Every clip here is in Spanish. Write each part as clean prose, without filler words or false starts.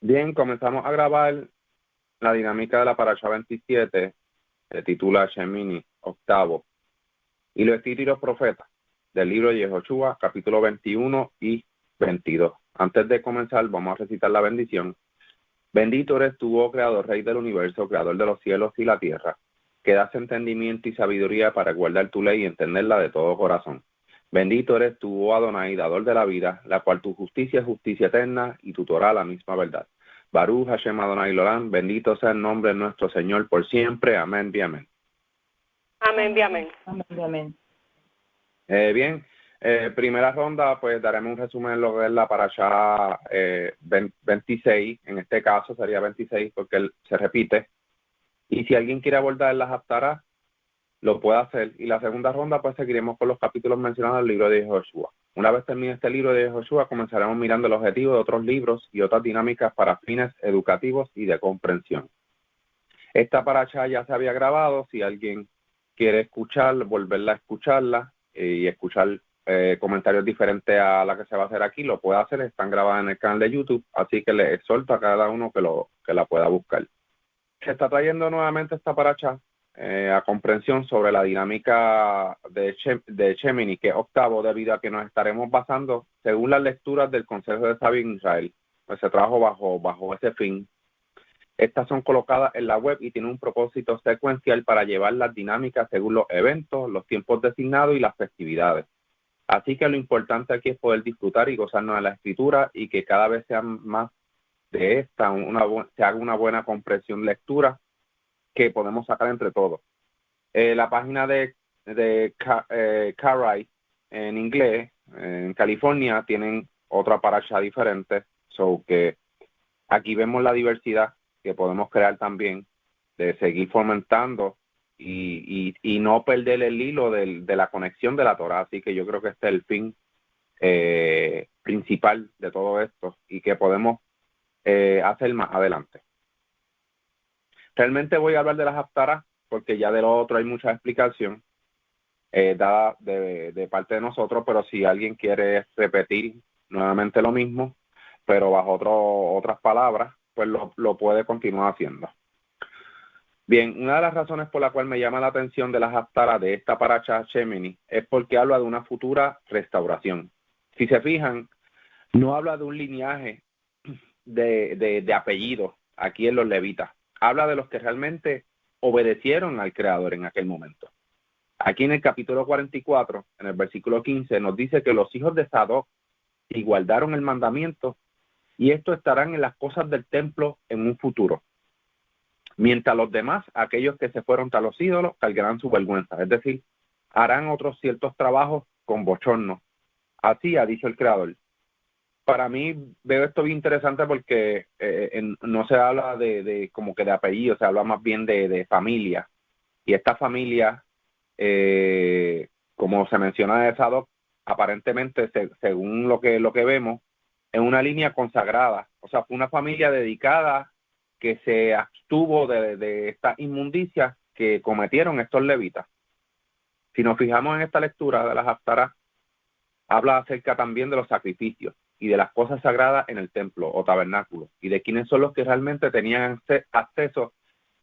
Bien, comenzamos a grabar la dinámica de la Parashá 27, se titula Shemini, octavo, y los escritos y los profetas, del libro de Yehoshua, capítulo 21 y 22. Antes de comenzar, vamos a recitar la bendición. Bendito eres tú, oh Creador, Rey del universo, Creador de los cielos y la tierra, que das entendimiento y sabiduría para guardar tu ley y entenderla de todo corazón. Bendito eres tú, oh Adonai, dador de la vida, la cual tu justicia es justicia eterna y tu Torah la misma verdad. Baruch Hashem Adonai Lolam, bendito sea el nombre de nuestro Señor por siempre. Amén, y amén. Amén, y amén. Amén, y amén. Bien, primera ronda, pues daremos un resumen de lo que es la Parashá 26, en este caso sería 26 porque él se repite. Y si alguien quiere abordar las haftarás, lo puede hacer. Y la segunda ronda, pues seguiremos con los capítulos mencionados del libro de Joshua. Una vez termine este libro de Joshua, comenzaremos mirando el objetivo de otros libros y otras dinámicas para fines educativos y de comprensión. Esta parashá ya se había grabado. Si alguien quiere escuchar, volverla a escucharla y escuchar comentarios diferentes a la que se va a hacer aquí, lo puede hacer. Están grabadas en el canal de YouTube, así que les exhorto a cada uno que la pueda buscar. Se está trayendo nuevamente esta parashá a comprensión sobre la dinámica de Shemini, que es octavo, debido a que nos estaremos basando según las lecturas del Consejo de Sabios en Israel. Pues se trabajo bajo ese fin. Estas son colocadas en la web y tienen un propósito secuencial para llevar las dinámicas según los eventos, los tiempos designados y las festividades. Así que lo importante aquí es poder disfrutar y gozarnos de la escritura y que cada vez sea más de esta, se haga una buena comprensión lectura que podemos sacar entre todos. La página de Cartwright en inglés, en California, tienen otra parashá diferente, so que aquí vemos la diversidad que podemos crear también, de seguir fomentando y no perder el hilo de la conexión de la Torah. Así que yo creo que este es el fin principal de todo esto y que podemos hacer más adelante. Realmente voy a hablar de las haftarás porque ya de lo otro hay mucha explicación dada de parte de nosotros, pero si alguien quiere repetir nuevamente lo mismo, pero bajo otras palabras, pues lo puede continuar haciendo. Bien, una de las razones por la cual me llama la atención de las haftarás de esta parashá Shemini es porque habla de una futura restauración. Si se fijan, no habla de un linaje de apellido aquí en los levitas. Habla de los que realmente obedecieron al Creador en aquel momento. Aquí en el capítulo 44, en el versículo 15, nos dice que los hijos de Sadoc guardaron el mandamiento y estos estarán en las cosas del templo en un futuro. Mientras los demás, aquellos que se fueron tras los ídolos, cargarán su vergüenza. Es decir, harán otros ciertos trabajos con bochorno. Así ha dicho el Creador. Para mí veo esto bien interesante porque no se habla de como que de apellido, se habla más bien de familia. Y esta familia, como se menciona de Sadoc, aparentemente, según lo que vemos, es una línea consagrada. O sea, fue una familia dedicada que se abstuvo de estas inmundicias que cometieron estos levitas. Si nos fijamos en esta lectura de las haftarás, habla acerca también de los sacrificios y de las cosas sagradas en el templo o tabernáculo, y de quiénes son los que realmente tenían acceso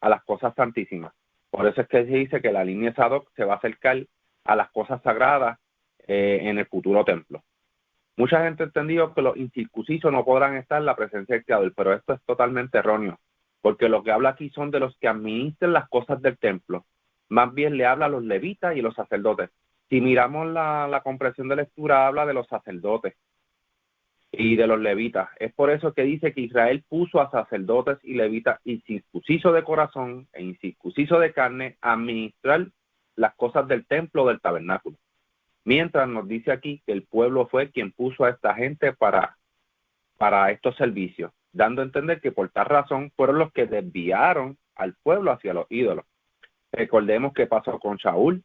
a las cosas santísimas. Por eso es que se dice que la línea Sadoc se va a acercar a las cosas sagradas en el futuro templo. Mucha gente ha entendido que los incircuncisos no podrán estar en la presencia del Creador, pero esto es totalmente erróneo, porque lo que habla aquí son de los que administran las cosas del templo. Más bien le habla a los levitas y los sacerdotes. Si miramos la comprensión de lectura, habla de los sacerdotes y de los levitas. Es por eso que dice que Israel puso a sacerdotes y levitas incircuncisos de corazón e incircuncisos de carne a administrar las cosas del templo o del tabernáculo. Mientras nos dice aquí que el pueblo fue quien puso a esta gente para estos servicios, dando a entender que por tal razón fueron los que desviaron al pueblo hacia los ídolos. Recordemos qué pasó con Saúl.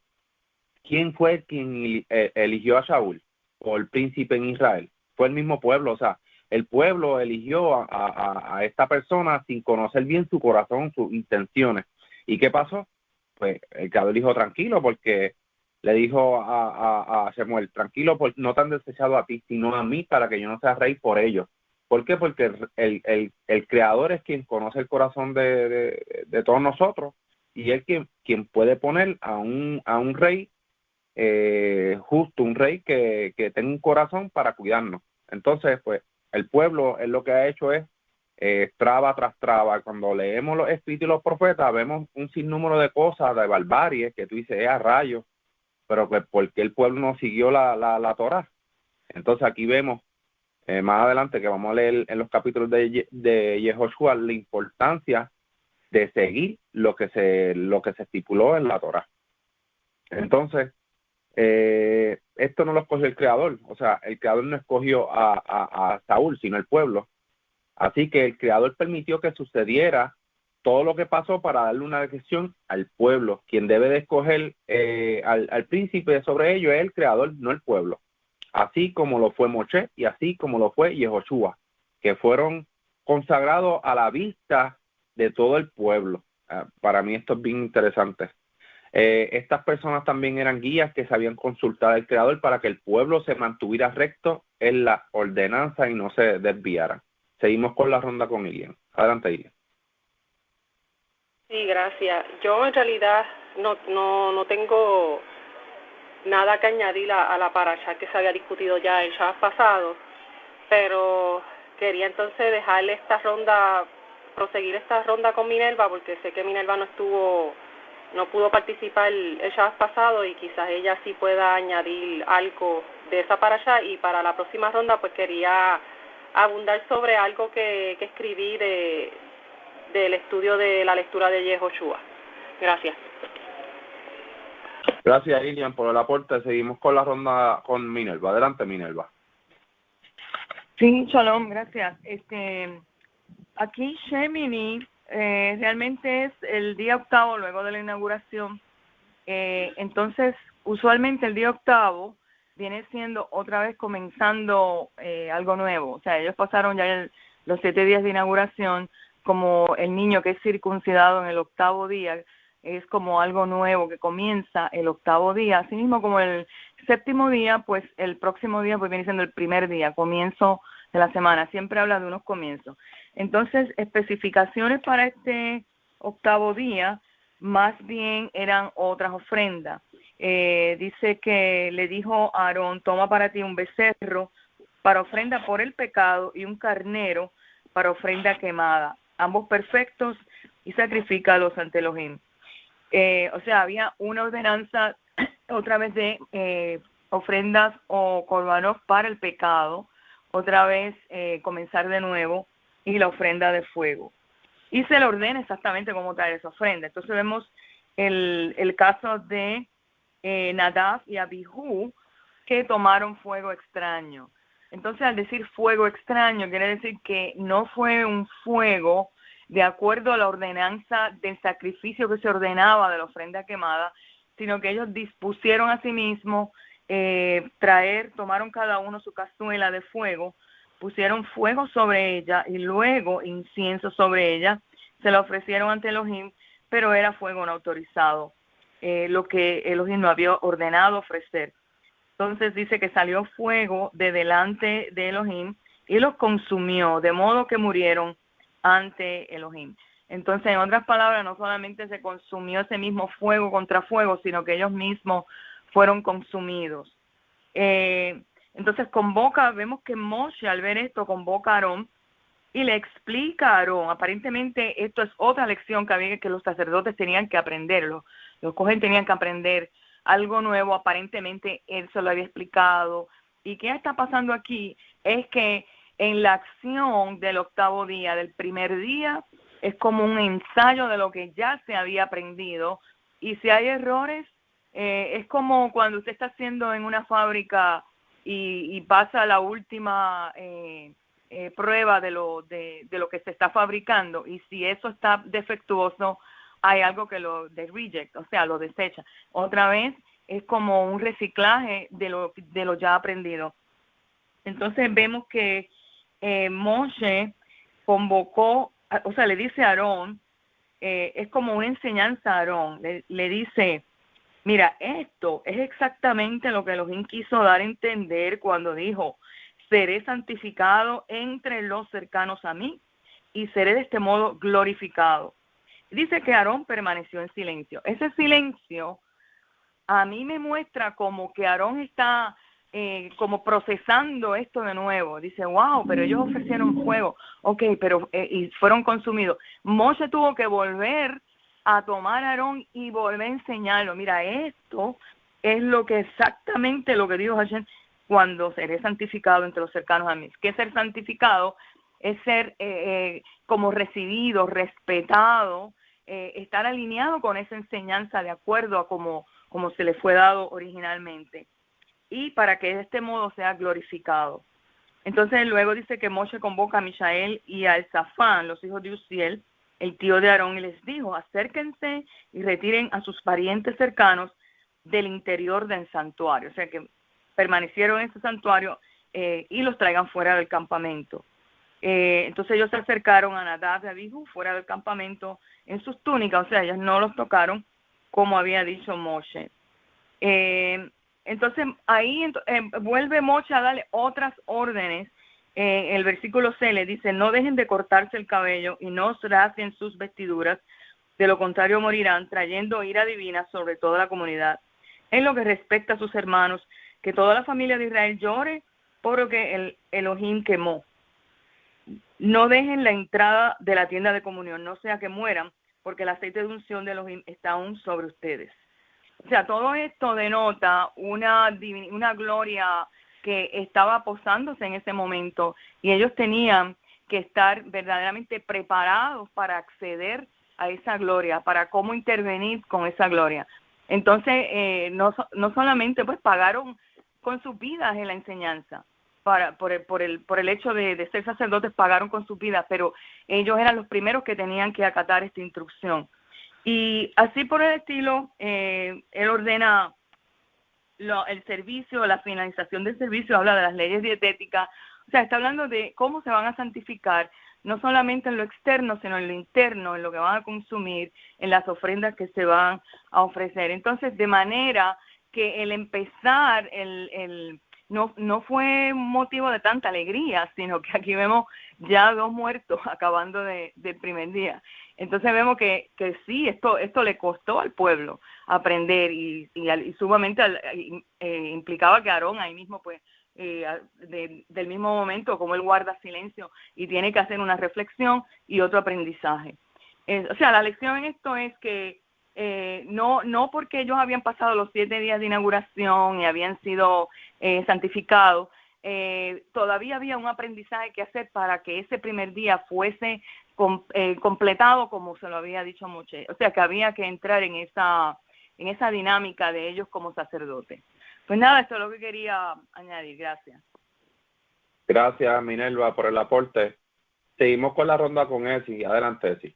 ¿Quién fue quien eligió a Saúl por príncipe en Israel? Fue el mismo pueblo. O sea, el pueblo eligió a esta persona sin conocer bien su corazón, sus intenciones. ¿Y qué pasó? Pues el Creador dijo, tranquilo, porque le dijo a Samuel, tranquilo, porque no te han desechado a ti, sino a mí, para que yo no sea rey por ellos. ¿Por qué? Porque el Creador es quien conoce el corazón de todos nosotros, y él quien puede poner a un rey justo, un rey que tenga un corazón para cuidarnos. Entonces, pues, el pueblo es lo que ha hecho es traba tras traba. Cuando leemos los escritos y los profetas, vemos un sinnúmero de cosas, de barbarie, que tú dices, a rayos, pero pues, ¿por qué el pueblo no siguió la Torá? Entonces, aquí vemos, más adelante, que vamos a leer en los capítulos de Yehoshua, la importancia de seguir lo que se estipuló en la Torá. Entonces, esto no lo escogió el Creador, o sea, el Creador no escogió a Saúl, sino el pueblo. Así que el Creador permitió que sucediera todo lo que pasó para darle una decisión al pueblo. Quien debe de escoger al príncipe sobre ello es el Creador, no el pueblo. Así como lo fue Moshe y así como lo fue Yehoshua, que fueron consagrados a la vista de todo el pueblo. Para mí esto es bien interesante. Estas personas también eran guías que sabían consultar al Creador para que el pueblo se mantuviera recto en la ordenanza y no se desviara. Seguimos con la ronda con Ilian. Adelante, Ilian. Sí, gracias. Yo en realidad no tengo nada que añadir a la parasha que se había discutido ya el Shabbat pasado, pero quería entonces dejarle proseguir esta ronda con Minerva, porque sé que Minerva no pudo participar el Shabbat pasado, y quizás ella sí pueda añadir algo de esa parasha, y para la próxima ronda pues quería abundar sobre algo que escribí del estudio de la lectura de Yehoshua. Gracias. Gracias, Ilian, por el aporte. Seguimos con la ronda con Minerva. Adelante, Minerva. Sí, shalom, gracias. Aquí Shemini realmente es el día octavo luego de la inauguración. Entonces, usualmente el día octavo viene siendo otra vez comenzando algo nuevo. O sea, ellos pasaron ya los 7 días de inauguración, como el niño que es circuncidado en el octavo día, es como algo nuevo que comienza el octavo día. Asimismo, como el séptimo día, pues el próximo día pues viene siendo el primer día, comienzo de la semana. Siempre habla de unos comienzos. Entonces, especificaciones para este octavo día más bien eran otras ofrendas. Dice que le dijo a Aarón, toma para ti un becerro para ofrenda por el pecado y un carnero para ofrenda quemada, ambos perfectos, y sacrifícalos ante Elohim. O sea, había una ordenanza otra vez de ofrendas o corbanos para el pecado, otra vez comenzar de nuevo, y la ofrenda de fuego. Y se le ordena exactamente cómo traer esa ofrenda. Entonces vemos el caso de Nadab y Abihu, que tomaron fuego extraño. Entonces, al decir fuego extraño, quiere decir que no fue un fuego de acuerdo a la ordenanza del sacrificio que se ordenaba de la ofrenda quemada, sino que ellos dispusieron a sí mismos tomaron cada uno su cazuela de fuego, pusieron fuego sobre ella y luego incienso sobre ella, se la ofrecieron ante Elohim, pero era fuego no autorizado, lo que Elohim no había ordenado ofrecer. Entonces dice que salió fuego de delante de Elohim y los consumió, de modo que murieron ante Elohim. Entonces, en otras palabras, no solamente se consumió ese mismo fuego contra fuego, sino que ellos mismos fueron consumidos. Entonces vemos que Moshe, al ver esto, convoca a Aarón y le explica a Aarón. Aparentemente esto es otra lección que los sacerdotes tenían que aprender, los Cohen tenían que aprender algo nuevo. Aparentemente él se lo había explicado. ¿Y qué está pasando aquí? Es que en la acción del octavo día, del primer día, es como un ensayo de lo que ya se había aprendido, y si hay errores, es como cuando usted está haciendo en una fábrica y pasa la última prueba de lo que se está fabricando, y si eso está defectuoso, hay algo que lo reject, o sea, lo desecha. Otra vez es como un reciclaje de lo ya aprendido. Entonces vemos que Moshe convocó, o sea, le dice a Aarón, es como una enseñanza a Aarón, le dice, mira, esto es exactamente lo que Elohim quiso dar a entender cuando dijo, seré santificado entre los cercanos a mí y seré de este modo glorificado. Dice que Aarón permaneció en silencio. Ese silencio a mí me muestra como que Aarón está como procesando esto de nuevo. Dice, wow, pero ellos ofrecieron fuego. Ok, pero y fueron consumidos. Moshe tuvo que volver a tomar a Aarón y volver a enseñarlo. Mira, esto es lo que exactamente lo que dijo Hashem cuando seré santificado entre los cercanos a mí. ¿Qué es ser santificado? Es ser como recibido, respetado, estar alineado con esa enseñanza de acuerdo a como se le fue dado originalmente, y para que de este modo sea glorificado. Entonces luego dice que Moshe convoca a Mishael y a Elzafán, los hijos de Uziel, el tío de Aarón, y les dijo, acérquense y retiren a sus parientes cercanos del interior del santuario, o sea que permanecieron en ese santuario y los traigan fuera del campamento. Entonces ellos se acercaron a Nadab y Abihu fuera del campamento en sus túnicas, o sea, ellos no los tocaron como había dicho Moshe. Entonces ahí vuelve Moshe a darle otras órdenes. El versículo 6 le dice, no dejen de cortarse el cabello y no rasguen sus vestiduras, de lo contrario morirán, trayendo ira divina sobre toda la comunidad. En lo que respecta a sus hermanos, que toda la familia de Israel llore por lo que el Elohim quemó. No dejen la entrada de la tienda de comunión, no sea que mueran, porque el aceite de unción de Elohim está aún sobre ustedes. O sea, todo esto denota una gloria que estaba posándose en ese momento, y ellos tenían que estar verdaderamente preparados para acceder a esa gloria, para cómo intervenir con esa gloria. Entonces, no solamente pues pagaron con sus vidas en la enseñanza, por el hecho de ser sacerdotes, pagaron con sus vidas, pero ellos eran los primeros que tenían que acatar esta instrucción. Y así por el estilo, él ordena el servicio, la finalización del servicio, habla de las leyes dietéticas, o sea, está hablando de cómo se van a santificar, no solamente en lo externo, sino en lo interno, en lo que van a consumir, en las ofrendas que se van a ofrecer. Entonces, de manera que el empezar, no fue motivo de tanta alegría, sino que aquí vemos ya 2 muertos acabando del primer día. Entonces vemos que sí, esto le costó al pueblo aprender y sumamente implicaba que Aarón ahí mismo, pues, del mismo momento, como él guarda silencio y tiene que hacer una reflexión y otro aprendizaje. O sea, la lección en esto es que no porque ellos habían pasado los 7 días de inauguración y habían sido santificados, todavía había un aprendizaje que hacer para que ese primer día fuese completado como se lo había dicho Moshe. O sea, que había que entrar en esa dinámica de ellos como sacerdotes. Pues nada, esto es lo que quería añadir. Gracias. Gracias, Minerva, por el aporte. Seguimos con la ronda con Esi. Adelante, Esi.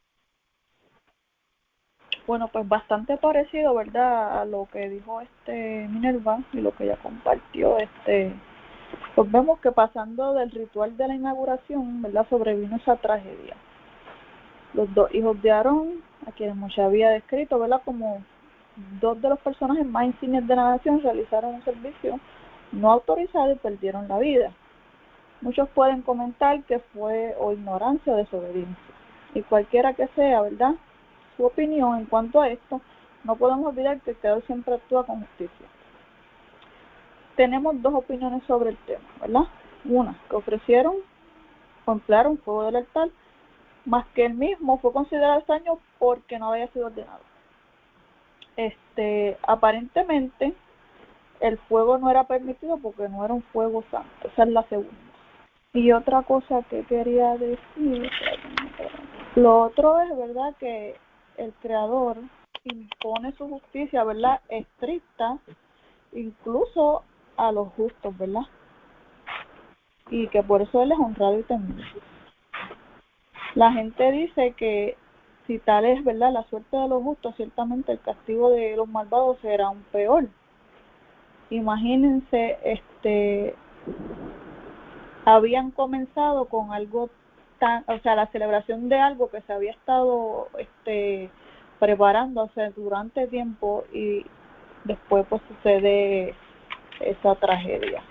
Bueno, pues bastante parecido, ¿verdad?, a lo que dijo Minerva y lo que ella compartió. Pues vemos que pasando del ritual de la inauguración, ¿verdad?, sobrevino esa tragedia. Los 2 hijos de Aarón, a quienes Moshe había descrito, ¿verdad?, como 2 de los personajes más insignes de la nación, realizaron un servicio no autorizado y perdieron la vida. Muchos pueden comentar que fue o ignorancia o desobediencia. Y cualquiera que sea, ¿verdad?, su opinión en cuanto a esto, no podemos olvidar que el Creador siempre actúa con justicia. Tenemos 2 opiniones sobre el tema, ¿verdad? Una, que ofrecieron o emplearon fuego del altar, más que el mismo fue considerado extraño porque no había sido ordenado. Aparentemente el fuego no era permitido porque no era un fuego santo. Esa es la segunda. Y otra cosa que quería decir, lo otro es, ¿verdad?, que el Creador impone su justicia, ¿verdad?, estricta, incluso a los justos, ¿verdad?, y que por eso Él es honrado y temido. La gente dice que si tal es, ¿verdad?, la suerte de los justos, ciertamente el castigo de los malvados será aún peor. Imagínense, habían comenzado con algo la celebración de algo que se había estado preparando durante tiempo, y después pues sucede esa tragedia.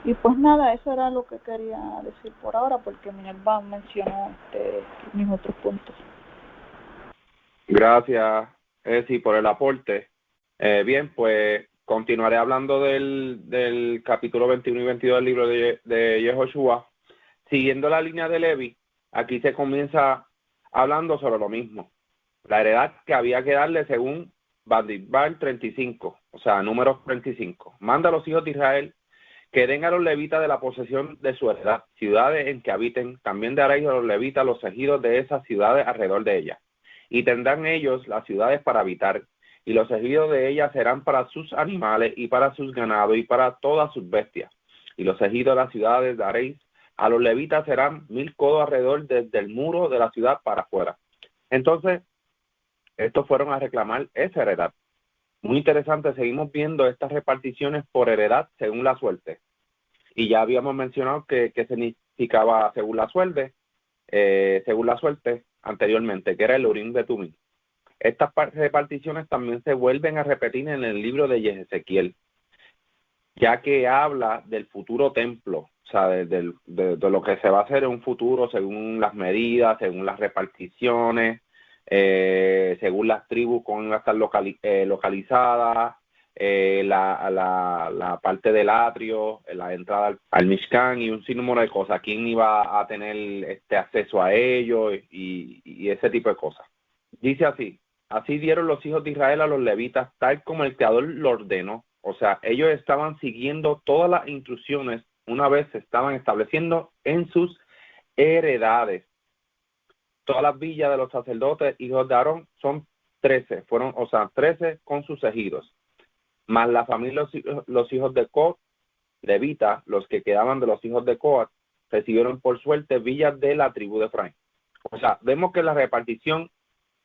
Y pues nada, eso era lo que quería decir por ahora, porque Minerva mencionó mis otros puntos. Gracias, sí, por el aporte. Bien, pues continuaré hablando del capítulo 21 y 22 del libro de Yehoshua. Siguiendo la línea de Levi, aquí se comienza hablando sobre lo mismo. La heredad que había que darle según Bamidbar 35, o sea, números 35. Manda a los hijos de Israel que den a los levitas de la posesión de su heredad, ciudades en que habiten. También daréis a los levitas los ejidos de esas ciudades alrededor de ellas. Y tendrán ellos las ciudades para habitar, y los ejidos de ellas serán para sus animales y para sus ganados y para todas sus bestias. Y los ejidos de las ciudades daréis a los levitas serán 1000 codos alrededor desde el muro de la ciudad para afuera. Entonces, estos fueron a reclamar esa heredad. Muy interesante, seguimos viendo estas reparticiones por heredad según la suerte. Y ya habíamos mencionado que significaba según la suerte anteriormente, que era el Urim de Tumim. Estas reparticiones también se vuelven a repetir en el libro de Ezequiel, ya que habla del futuro templo, o sea, de lo que se va a hacer en un futuro según las medidas, según las reparticiones, según las tribus con estar localizadas, la parte del atrio, la entrada al Mishkan y un sinnúmero de cosas. ¿Quién iba a tener acceso a ellos y ese tipo de cosas? Dice así: así dieron los hijos de Israel a los levitas tal como el Creador lo ordenó. O sea, ellos estaban siguiendo todas las instrucciones una vez se estaban estableciendo en sus heredades. Todas las villas de los sacerdotes, hijos de Aarón, son 13, 13 con sus ejidos. Más la familia, los hijos de Coat, levitas, los que quedaban de los hijos de Coat, recibieron por suerte villas de la tribu de Efraín. O sea, vemos que la repartición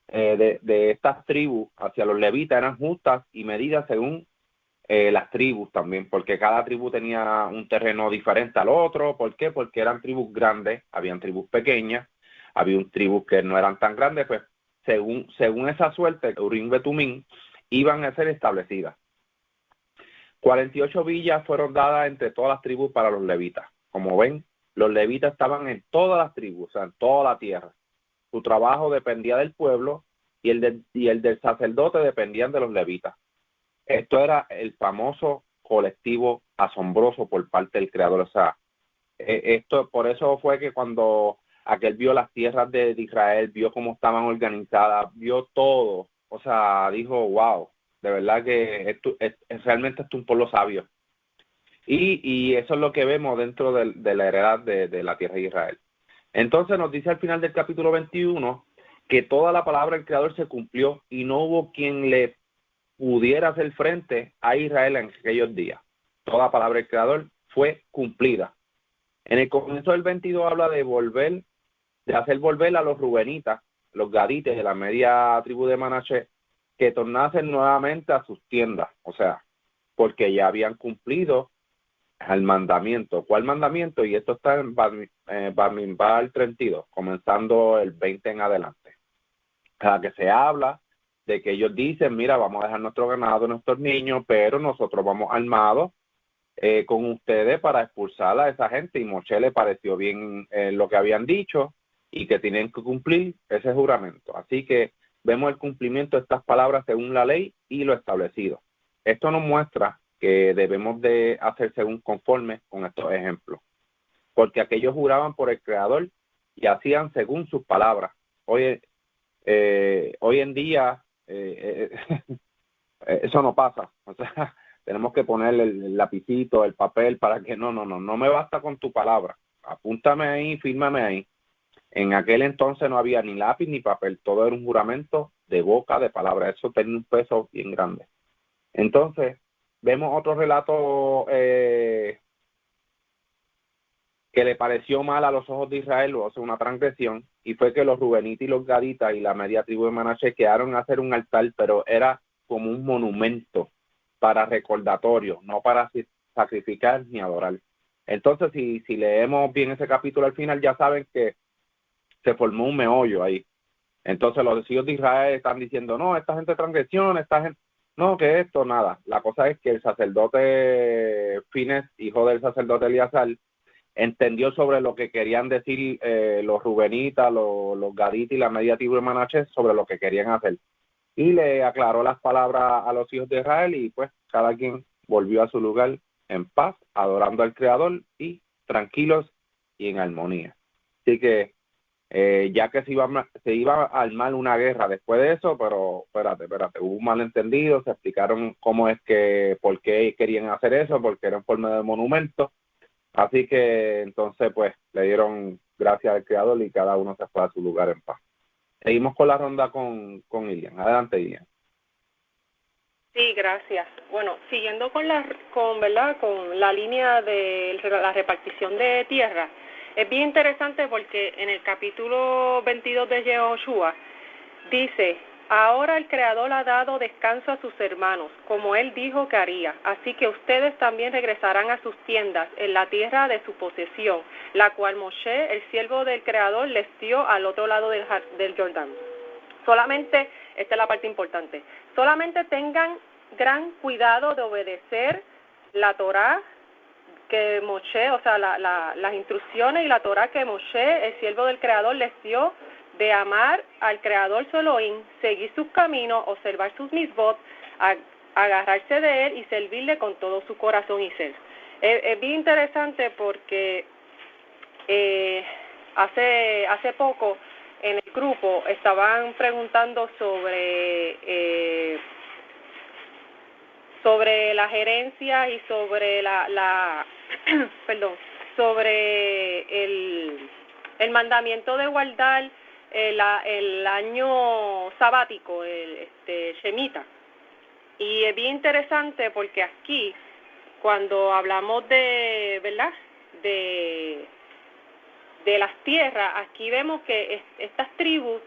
de estas tribus hacia los levitas eran justas y medidas según las tribus también, porque cada tribu tenía un terreno diferente al otro. ¿Por qué? Porque eran tribus grandes, habían tribus pequeñas, había tribus que no eran tan grandes, pues según esa suerte, Urim Betumín, iban a ser establecidas. 48 villas fueron dadas entre todas las tribus para los levitas. Como ven, los levitas estaban en todas las tribus, o sea, en toda la tierra. Su trabajo dependía del pueblo y el del sacerdote dependían de los levitas. Esto era el famoso colectivo asombroso por parte del Creador. O sea, esto por eso fue que cuando aquel vio las tierras de Israel, vio cómo estaban organizadas, vio todo, o sea, dijo, wow, de verdad que realmente esto es un pueblo sabio. Y eso es lo que vemos dentro de la heredad de la tierra de Israel. Entonces nos dice al final del capítulo 21 que toda la palabra del Creador se cumplió y no hubo quien le pudiera hacer frente a Israel en aquellos días. Toda palabra del Creador fue cumplida. En el comienzo del 22 habla de hacer volver a los rubenitas, los gadites de la media tribu de Manasés, que tornasen nuevamente a sus tiendas, o sea, porque ya habían cumplido el mandamiento. ¿Cuál mandamiento? Y esto está en Bamidbar 32, comenzando el 20 en adelante. Cada que se habla de que ellos dicen, mira, vamos a dejar nuestro ganado, nuestros niños, pero nosotros vamos armados con ustedes para expulsar a esa gente. Y Moshe le pareció bien lo que habían dicho y que tienen que cumplir ese juramento. Así que vemos el cumplimiento de estas palabras según la ley y lo establecido. Esto nos muestra que debemos de hacer según conforme con estos ejemplos, porque aquellos juraban por el Creador y hacían según sus palabras. Hoy en día eso no pasa. O sea, tenemos que ponerle el lapicito, el papel, para que no me basta con tu palabra. Apúntame ahí, fírmame ahí. En aquel entonces no había ni lápiz ni papel, todo era un juramento de boca, de palabra. Eso tenía un peso bien grande. Entonces, vemos otro relato que le pareció mal a los ojos de Israel, o sea, una transgresión, y fue que los rubenitas y los gaditas y la media tribu de Manasés quedaron a hacer un altar, pero era como un monumento para recordatorio, no para sacrificar ni adorar. Entonces, si leemos bien ese capítulo al final, ya saben que se formó un meollo ahí. Entonces los hijos de Israel están diciendo, no, esta gente transgresión, esta gente... No, que esto, nada. La cosa es que el sacerdote Fines, hijo del sacerdote Eleazar, entendió sobre lo que querían decir los rubenitas, los gaditas y la media tribu de Manasés sobre lo que querían hacer. Y le aclaró las palabras a los hijos de Israel y pues cada quien volvió a su lugar en paz, adorando al Creador y tranquilos y en armonía. Así que ya que se iba a armar una guerra después de eso, pero espérate, hubo un malentendido, se explicaron por qué querían hacer eso, porque era en forma de monumento, así que entonces pues le dieron gracias al Creador y cada uno se fue a su lugar en paz. Seguimos con la ronda con Ilian. Adelante, Ilian. Sí, gracias. Bueno, siguiendo con la línea de la repartición de tierra, es bien interesante porque en el capítulo 22 de Yehoshua dice: ahora el Creador ha dado descanso a sus hermanos, como él dijo que haría, así que ustedes también regresarán a sus tiendas en la tierra de su posesión, la cual Moshe, el siervo del Creador, les dio al otro lado del Jordán. Solamente, esta es la parte importante, solamente tengan gran cuidado de obedecer la Torá que Moshe, o sea, las instrucciones y la Torá que Moshe, el siervo del Creador, les dio de amar al Creador su Elohim, seguir sus caminos, observar sus misbot, agarrarse de él y servirle con todo su corazón y ser. Es bien interesante porque hace poco en el grupo estaban preguntando sobre la gerencia y sobre sobre el mandamiento de guardar el año sabático, Shemitah. Y es bien interesante porque aquí, cuando hablamos de, ¿verdad?, de las tierras, aquí vemos que estas tribus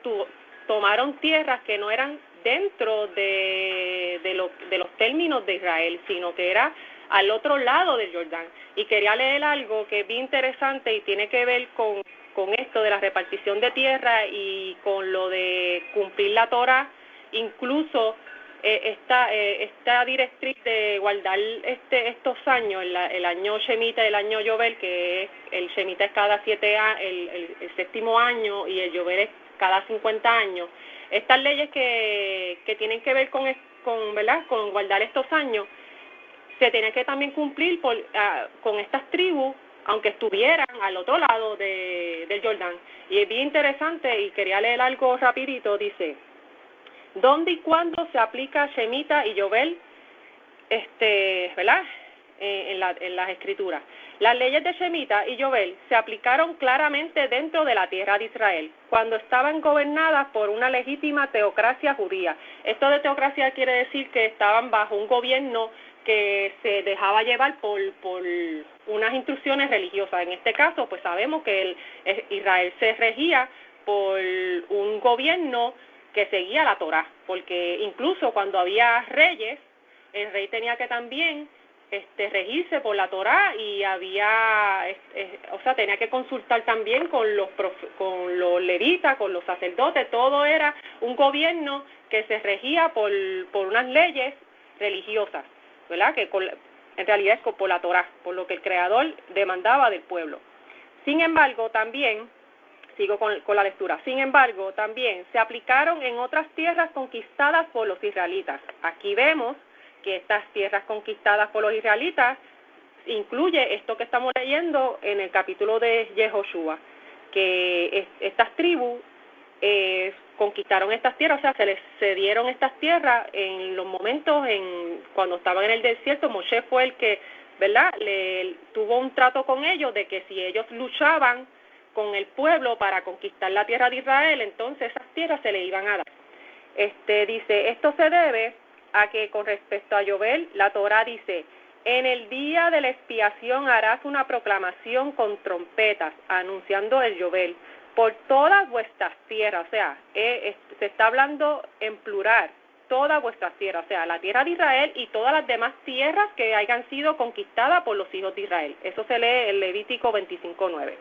tomaron tierras que no eran dentro de los términos de Israel, sino que era al otro lado del Jordán. Y quería leer algo que es bien interesante y tiene que ver con esto de la repartición de tierra y con lo de cumplir la Torah, incluso esta directriz de guardar estos años, el año Shemitah y el año Yovel, que el Shemitah es cada 7 años, el séptimo año, y el Yovel es cada 50 años. Estas leyes que tienen que ver con guardar estos años, se tienen que también cumplir con estas tribus, aunque estuvieran al otro lado del Jordán. Y es bien interesante, y quería leer algo rapidito. Dice: ¿dónde y cuándo se aplica Shemitah y Yovel, ¿verdad?, en las escrituras? Las leyes de Shemitah y Yovel se aplicaron claramente dentro de la tierra de Israel, cuando estaban gobernadas por una legítima teocracia judía. Esto de teocracia quiere decir que estaban bajo un gobierno que se dejaba llevar por unas instrucciones religiosas. En este caso, pues sabemos que Israel se regía por un gobierno que seguía la Torá, porque incluso cuando había reyes, el rey tenía que también regirse por la Torá, y tenía que consultar también con los levitas, con los sacerdotes. Todo era un gobierno que se regía por unas leyes religiosas, ¿verdad?, que en realidad es por la Torá, por lo que el Creador demandaba del pueblo. Sin embargo, también sigo con la lectura. Sin embargo, también se aplicaron en otras tierras conquistadas por los israelitas. Aquí vemos que estas tierras conquistadas por los israelitas incluye esto que estamos leyendo en el capítulo de Yehoshua, que estas tribus conquistaron estas tierras, o sea, se les cedieron estas tierras en los momentos cuando estaban en el desierto. Moshe fue el que, ¿verdad?, tuvo un trato con ellos de que si ellos luchaban con el pueblo para conquistar la tierra de Israel, entonces esas tierras se le iban a dar. Dice: esto se debe a que con respecto a Yovel, la Torá dice: en el día de la expiación harás una proclamación con trompetas, anunciando el Yovel por todas vuestras tierras. O sea, se está hablando en plural, todas vuestras tierras, o sea, la tierra de Israel y todas las demás tierras que hayan sido conquistadas por los hijos de Israel. Eso se lee en Levítico 25:9.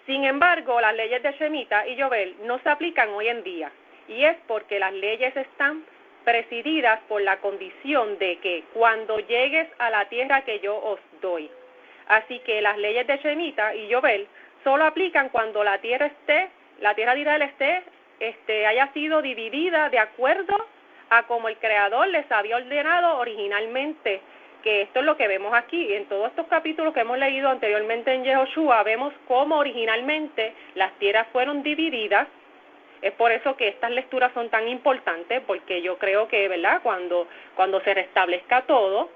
Sin embargo, las leyes de Shemitah y Yovel no se aplican hoy en día, y es porque las leyes están presididas por la condición de que cuando llegues a la tierra que yo os doy. Así que las leyes de Shemitah y Yovel solo aplican cuando la tierra de Israel haya sido dividida de acuerdo a como el Creador les había ordenado originalmente, que esto es lo que vemos aquí. En todos estos capítulos que hemos leído anteriormente en Yehoshua, vemos cómo originalmente las tierras fueron divididas. Es por eso que estas lecturas son tan importantes, porque yo creo que, ¿verdad?, cuando se restablezca todo,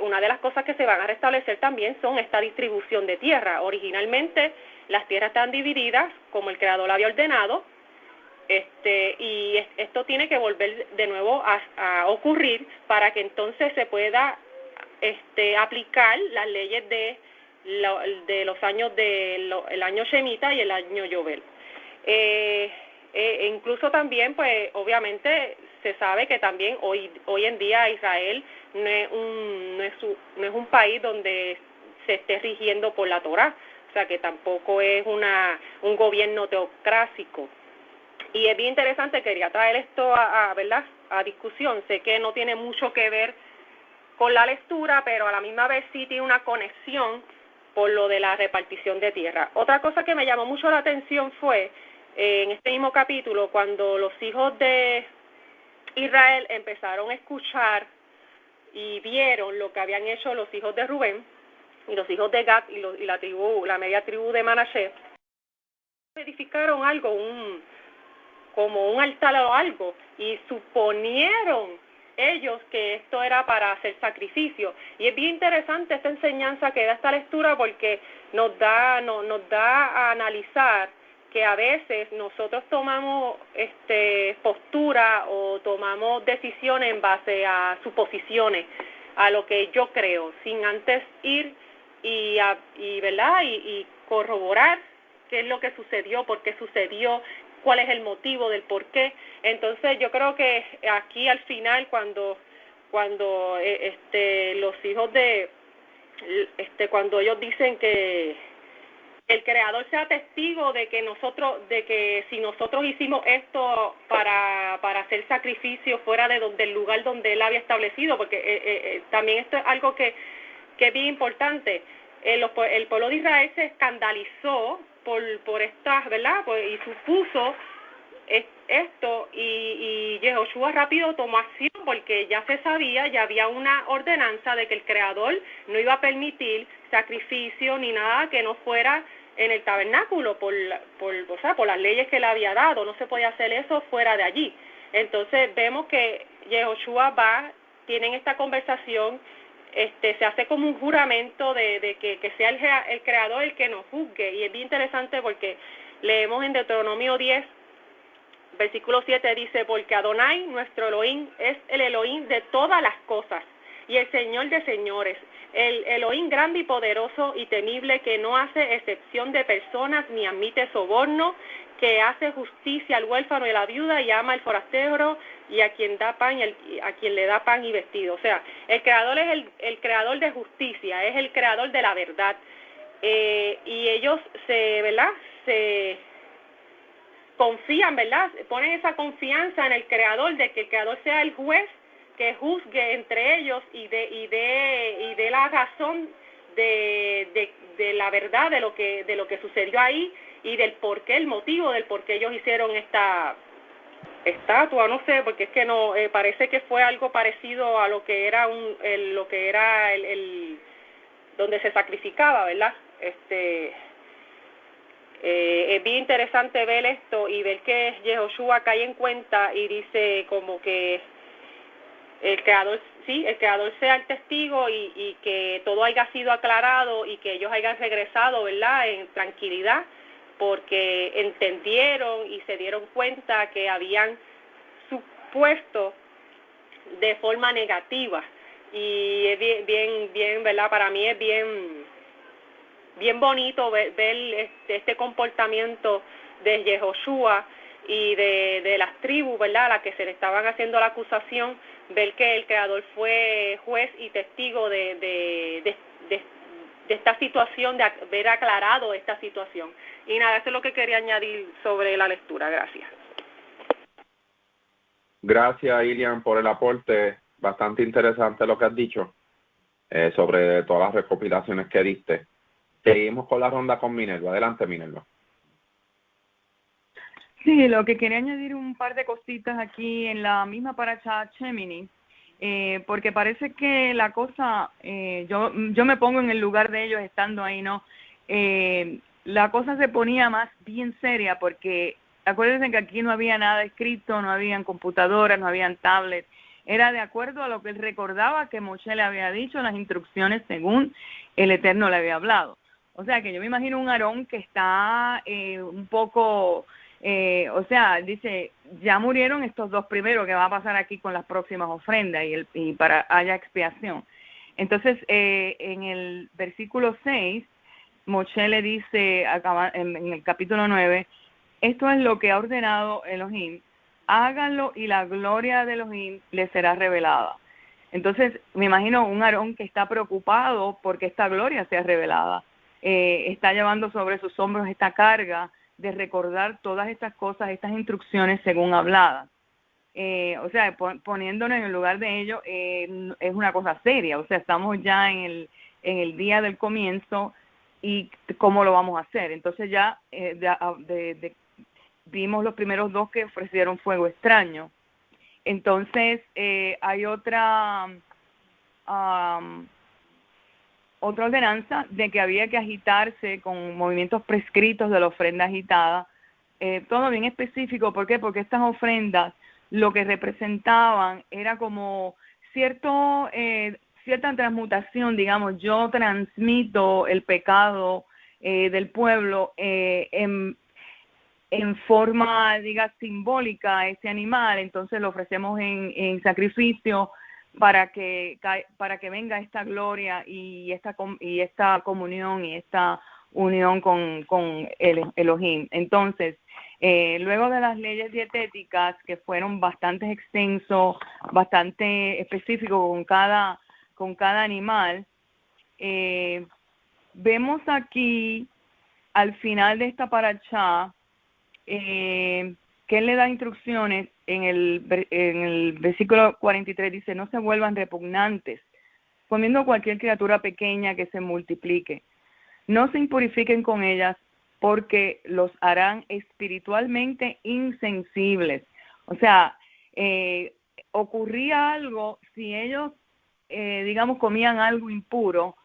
una de las cosas que se van a restablecer también son esta distribución de tierra. Originalmente las tierras están divididas como el Creador había ordenado, y esto tiene que volver de nuevo a ocurrir para que entonces se pueda aplicar las leyes de los años el año Shemitah y el año Yovel. Incluso también, pues, obviamente se sabe que también hoy en día Israel no es un país donde se esté rigiendo por la Torá, o sea que tampoco es un gobierno teocrático. Y es bien interesante, quería traer esto ¿verdad?, a discusión. Sé que no tiene mucho que ver con la lectura, pero a la misma vez sí tiene una conexión por lo de la repartición de tierra. Otra cosa que me llamó mucho la atención fue en este mismo capítulo, cuando los hijos de Israel empezaron a escuchar y vieron lo que habían hecho los hijos de Rubén y los hijos de Gad y la media tribu de Manasés, edificaron algo, como un altar o algo, y suponieron ellos que esto era para hacer sacrificio. Y es bien interesante esta enseñanza que da esta lectura, porque nos da a analizar que a veces nosotros tomamos postura o tomamos decisiones en base a suposiciones, a lo que yo creo, sin antes ir ¿verdad?, y corroborar qué es lo que sucedió, por qué sucedió, cuál es el motivo del por qué. Entonces yo creo que aquí al final, cuando los hijos cuando ellos dicen que el Creador sea testigo de que si nosotros hicimos esto para hacer sacrificio fuera del lugar donde Él había establecido, porque también esto es algo que es bien importante. El pueblo de Israel se escandalizó por estas, ¿verdad?, y supuso esto, y Yehoshua rápido tomó acción, porque ya se sabía, ya había una ordenanza de que el Creador no iba a permitir sacrificio ni nada que no fuera en el tabernáculo, por las leyes que le había dado. No se podía hacer eso fuera de allí. Entonces vemos que Yehoshua tienen esta conversación, se hace como un juramento de que sea el Creador el que nos juzgue. Y es bien interesante porque leemos en Deuteronomio 10, versículo 7, dice: porque Adonai, nuestro Elohim, es el Elohim de todas las cosas y el Señor de señores, el Elohim grande y poderoso y temible, que no hace excepción de personas ni admite soborno, que hace justicia al huérfano y a la viuda y ama al forastero y a quien da pan a quien le da pan y vestido. O sea, el Creador es el creador de justicia, es el creador de la verdad. Y ellos se confían, ¿verdad? Ponen esa confianza en el Creador, de que el Creador sea el juez que juzgue entre ellos y de la razón de la verdad de lo que sucedió ahí, y del por qué, el motivo del por qué ellos hicieron esta estatua. No sé, porque es que no parece que fue algo parecido a lo que era el donde se sacrificaba, ¿verdad? Es bien interesante ver esto y ver que Yehoshua cae en cuenta y dice como que el Creador sea el testigo, y que todo haya sido aclarado y que ellos hayan regresado, ¿verdad?, en tranquilidad, porque entendieron y se dieron cuenta que habían supuesto de forma negativa. Y es bien, ¿verdad? Para mí es bien bonito ver este comportamiento de Yehoshua y de las tribus, ¿verdad?, a las que se le estaban haciendo la acusación, ver que el Creador fue juez y testigo de esta situación, de haber aclarado esta situación. Y nada, eso es lo que quería añadir sobre la lectura. Gracias. Gracias, Ilian, por el aporte. Bastante interesante lo que has dicho sobre todas las recopilaciones que diste. Seguimos con la ronda con Minerva. Adelante, Minerva. Sí, lo que quería añadir un par de cositas aquí en la misma paracha Shemini, porque parece que la cosa, yo me pongo en el lugar de ellos estando ahí, ¿no? La cosa se ponía más bien seria porque acuérdense que aquí no había nada escrito, no habían computadoras, no habían tablets, era de acuerdo a lo que él recordaba que Moshe le había dicho, las instrucciones según el Eterno le había hablado. O sea que yo me imagino un Aarón que está un poco... o sea, dice, ya murieron estos dos primeros, ¿qué va a pasar aquí con las próximas ofrendas y para haya expiación? Entonces, en el versículo 6, Moshe le dice en el capítulo 9, esto es lo que ha ordenado Elohim, háganlo y la gloria de Elohim le será revelada. Entonces, me imagino un Aarón que está preocupado porque esta gloria sea revelada, está llevando sobre sus hombros esta carga de recordar todas estas cosas, estas instrucciones según habladas. O sea, poniéndonos en el lugar de ellos, es una cosa seria. O sea, estamos ya en el día del comienzo y cómo lo vamos a hacer. Entonces ya vimos los primeros dos que ofrecieron fuego extraño. Entonces hay otra ordenanza de que había que agitarse con movimientos prescritos de la ofrenda agitada, todo bien específico. ¿Por qué? Porque estas ofrendas lo que representaban era como cierta transmutación, digamos, yo transmito el pecado del pueblo en forma, diga, simbólica a ese animal, entonces lo ofrecemos en sacrificio para que venga esta gloria y esta comunión y esta unión con el Elohim. Entonces, luego de las leyes dietéticas que fueron bastante extensos, bastante específicos con cada animal, vemos aquí al final de esta parashá que él le da instrucciones en el versículo 43, dice, no se vuelvan repugnantes, comiendo cualquier criatura pequeña que se multiplique. No se impurifiquen con ellas, porque los harán espiritualmente insensibles. O sea, ocurría algo, si ellos, digamos, comían algo impuro,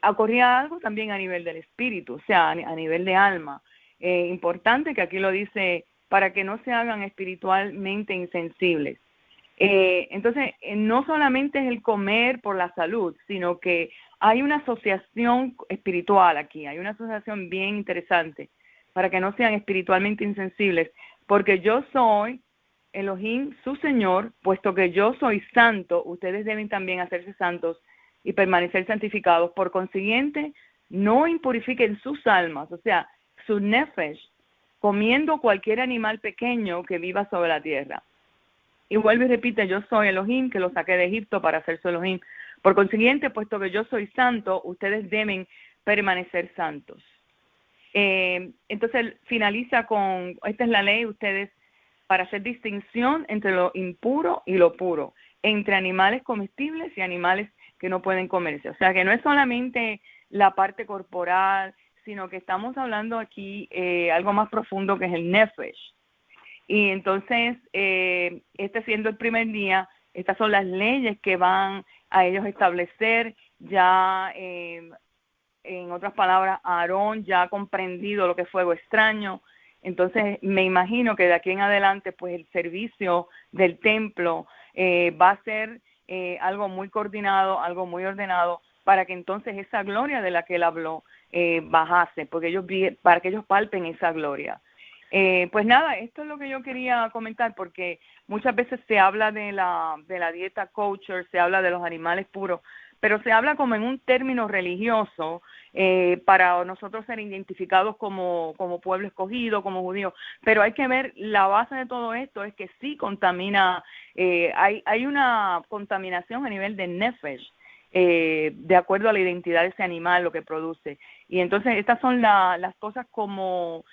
ocurría algo también a nivel del espíritu, o sea, a nivel de alma. Importante que aquí lo dice, para que no se hagan espiritualmente insensibles. Entonces, no solamente es el comer por la salud, sino que hay una asociación espiritual aquí, hay una asociación bien interesante, para que no sean espiritualmente insensibles, porque yo soy Elohim, su Señor, puesto que yo soy santo, ustedes deben también hacerse santos y permanecer santificados. Por consiguiente, no impurifiquen sus almas, o sea, su nefesh, comiendo cualquier animal pequeño que viva sobre la tierra. Y vuelve y repite, yo soy Elohim, que lo saqué de Egipto para ser su Elohim. Por consiguiente, puesto que yo soy santo, ustedes deben permanecer santos. Entonces finaliza con, esta es la ley, ustedes, para hacer distinción entre lo impuro y lo puro, entre animales comestibles y animales que no pueden comerse. O sea, que no es solamente la parte corporal, sino que estamos hablando aquí algo más profundo, que es el nefesh. Y entonces, este siendo el primer día, estas son las leyes que van a ellos establecer. Ya, en otras palabras, Aarón ya ha comprendido lo que es fuego extraño. Entonces, me imagino que de aquí en adelante, pues el servicio del templo va a ser algo muy coordinado, algo muy ordenado, para que entonces esa gloria de la que él habló bajase, para que ellos palpen esa gloria. Pues nada, esto es lo que yo quería comentar, porque muchas veces se habla de la dieta kosher, se habla de los animales puros, pero se habla como en un término religioso para nosotros ser identificados como pueblo escogido, como judíos. Pero hay que ver, la base de todo esto es que sí contamina, hay una contaminación a nivel de nefesh, de acuerdo a la identidad de ese animal, lo que produce. Y entonces estas son las cosas como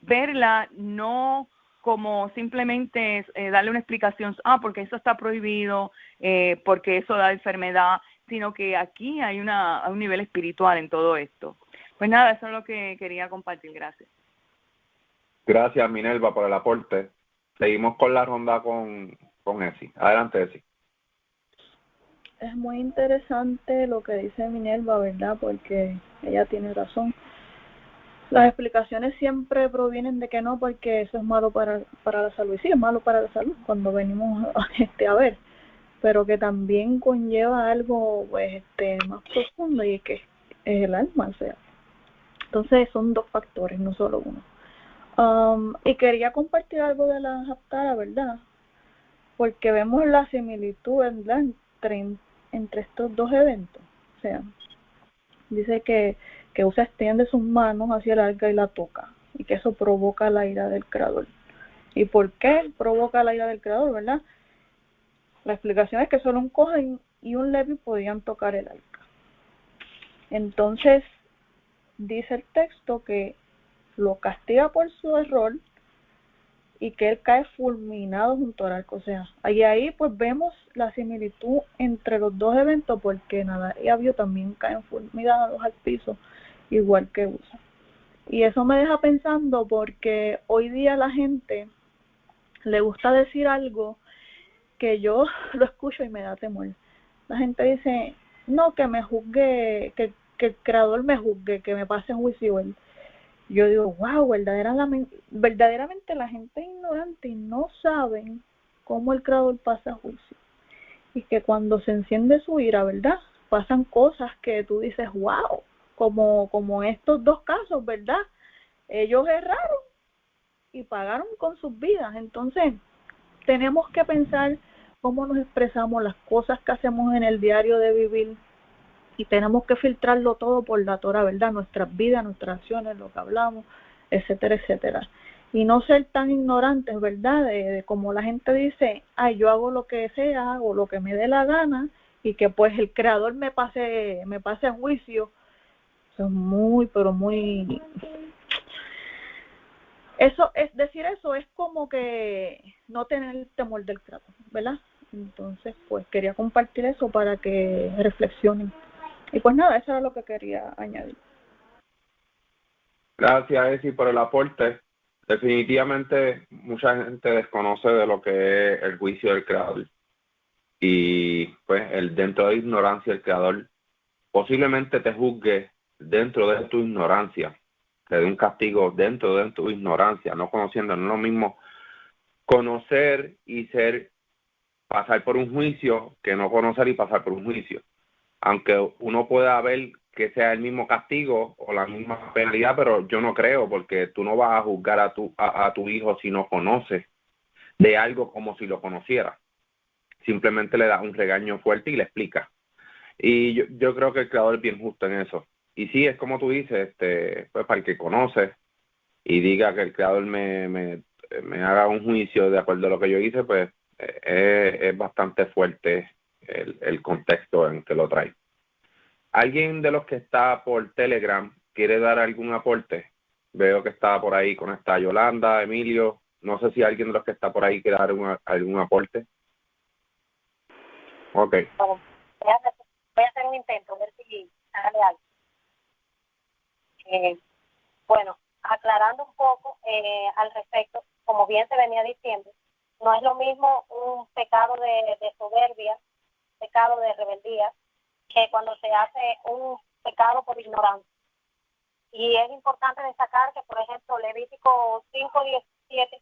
verla no como simplemente darle una explicación, porque eso está prohibido, porque eso da enfermedad, sino que aquí hay un nivel espiritual en todo esto. Pues nada, eso es lo que quería compartir. Gracias. Gracias, Minerva, por el aporte. Seguimos con la ronda con Esi. Adelante, Esi. Es muy interesante lo que dice Minerva, ¿verdad? Porque ella tiene razón. Las explicaciones siempre provienen de que no, porque eso es malo para la salud. Y sí, es malo para la salud cuando venimos a ver, pero que también conlleva algo pues más profundo, y es que es el alma, o sea. Entonces son dos factores, no solo uno. Y quería compartir algo de la Haftarah, ¿verdad? Porque vemos la similitud, ¿verdad?, entre estos dos eventos. O sea, dice que Usa extiende sus manos hacia el arca y la toca, y que eso provoca la ira del Creador. ¿Y por qué provoca la ira del Creador, verdad? La explicación es que solo un Cohen y un Levi podían tocar el arca. Entonces, dice el texto que lo castiga por su error y que él cae fulminado junto al arca. O sea, ahí pues vemos la similitud entre los dos eventos, porque Nadab y Abiú también caen fulminados al piso, igual que Usa. Y eso me deja pensando, porque hoy día la gente le gusta decir algo que yo lo escucho y me da temor. La gente dice, no, que me juzgue, que el Creador me juzgue, que me pase juicio él. Yo digo, wow, verdaderamente la gente es ignorante y no saben cómo el Creador pasa juicio. Y que cuando se enciende su ira, ¿verdad?, pasan cosas que tú dices, wow, como estos dos casos, ¿verdad? Ellos erraron y pagaron con sus vidas. Entonces, tenemos que pensar cómo nos expresamos, las cosas que hacemos en el diario de vivir, y tenemos que filtrarlo todo por la Torah, ¿verdad? Nuestras vidas, nuestras acciones, lo que hablamos, etcétera, etcétera. Y no ser tan ignorantes, ¿verdad? De como la gente dice, ay, yo hago lo que sea, hago lo que me dé la gana, y que pues el Creador me pase juicio. Eso es muy, pero muy... Decir eso es como que no tener el temor del Creador, ¿verdad? Entonces, pues quería compartir eso para que reflexionen. Y pues nada, eso era lo que quería añadir. Gracias, Esi, por el aporte. Definitivamente mucha gente desconoce de lo que es el juicio del Creador. Y pues dentro de la ignorancia del Creador posiblemente te juzgue dentro de tu ignorancia, te dé un castigo dentro de tu ignorancia, no conociendo. No es lo mismo conocer y pasar por un juicio que no conocer y pasar por un juicio. Aunque uno pueda ver que sea el mismo castigo o la misma penalidad, pero yo no creo, porque tú no vas a juzgar a tu hijo si no conoces de algo como si lo conociera. Simplemente le das un regaño fuerte y le explicas. Y yo creo que el Creador es bien justo en eso. Y sí, es como tú dices, pues para el que conoce y diga que el Creador me haga un juicio de acuerdo a lo que yo hice, pues es bastante fuerte el contexto en que lo trae. ¿Alguien de los que está por Telegram quiere dar algún aporte? Veo que está por ahí conectada Yolanda, Emilio. No sé si alguien de los que está por ahí quiere dar algún aporte. Ok. Voy a hacer un intento, a ver si sale algo. Bueno, aclarando un poco al respecto, como bien se venía diciendo, no es lo mismo un pecado de soberbia, pecado de rebeldía, que cuando se hace un pecado por ignorancia. Y es importante destacar que, por ejemplo, Levítico 5:17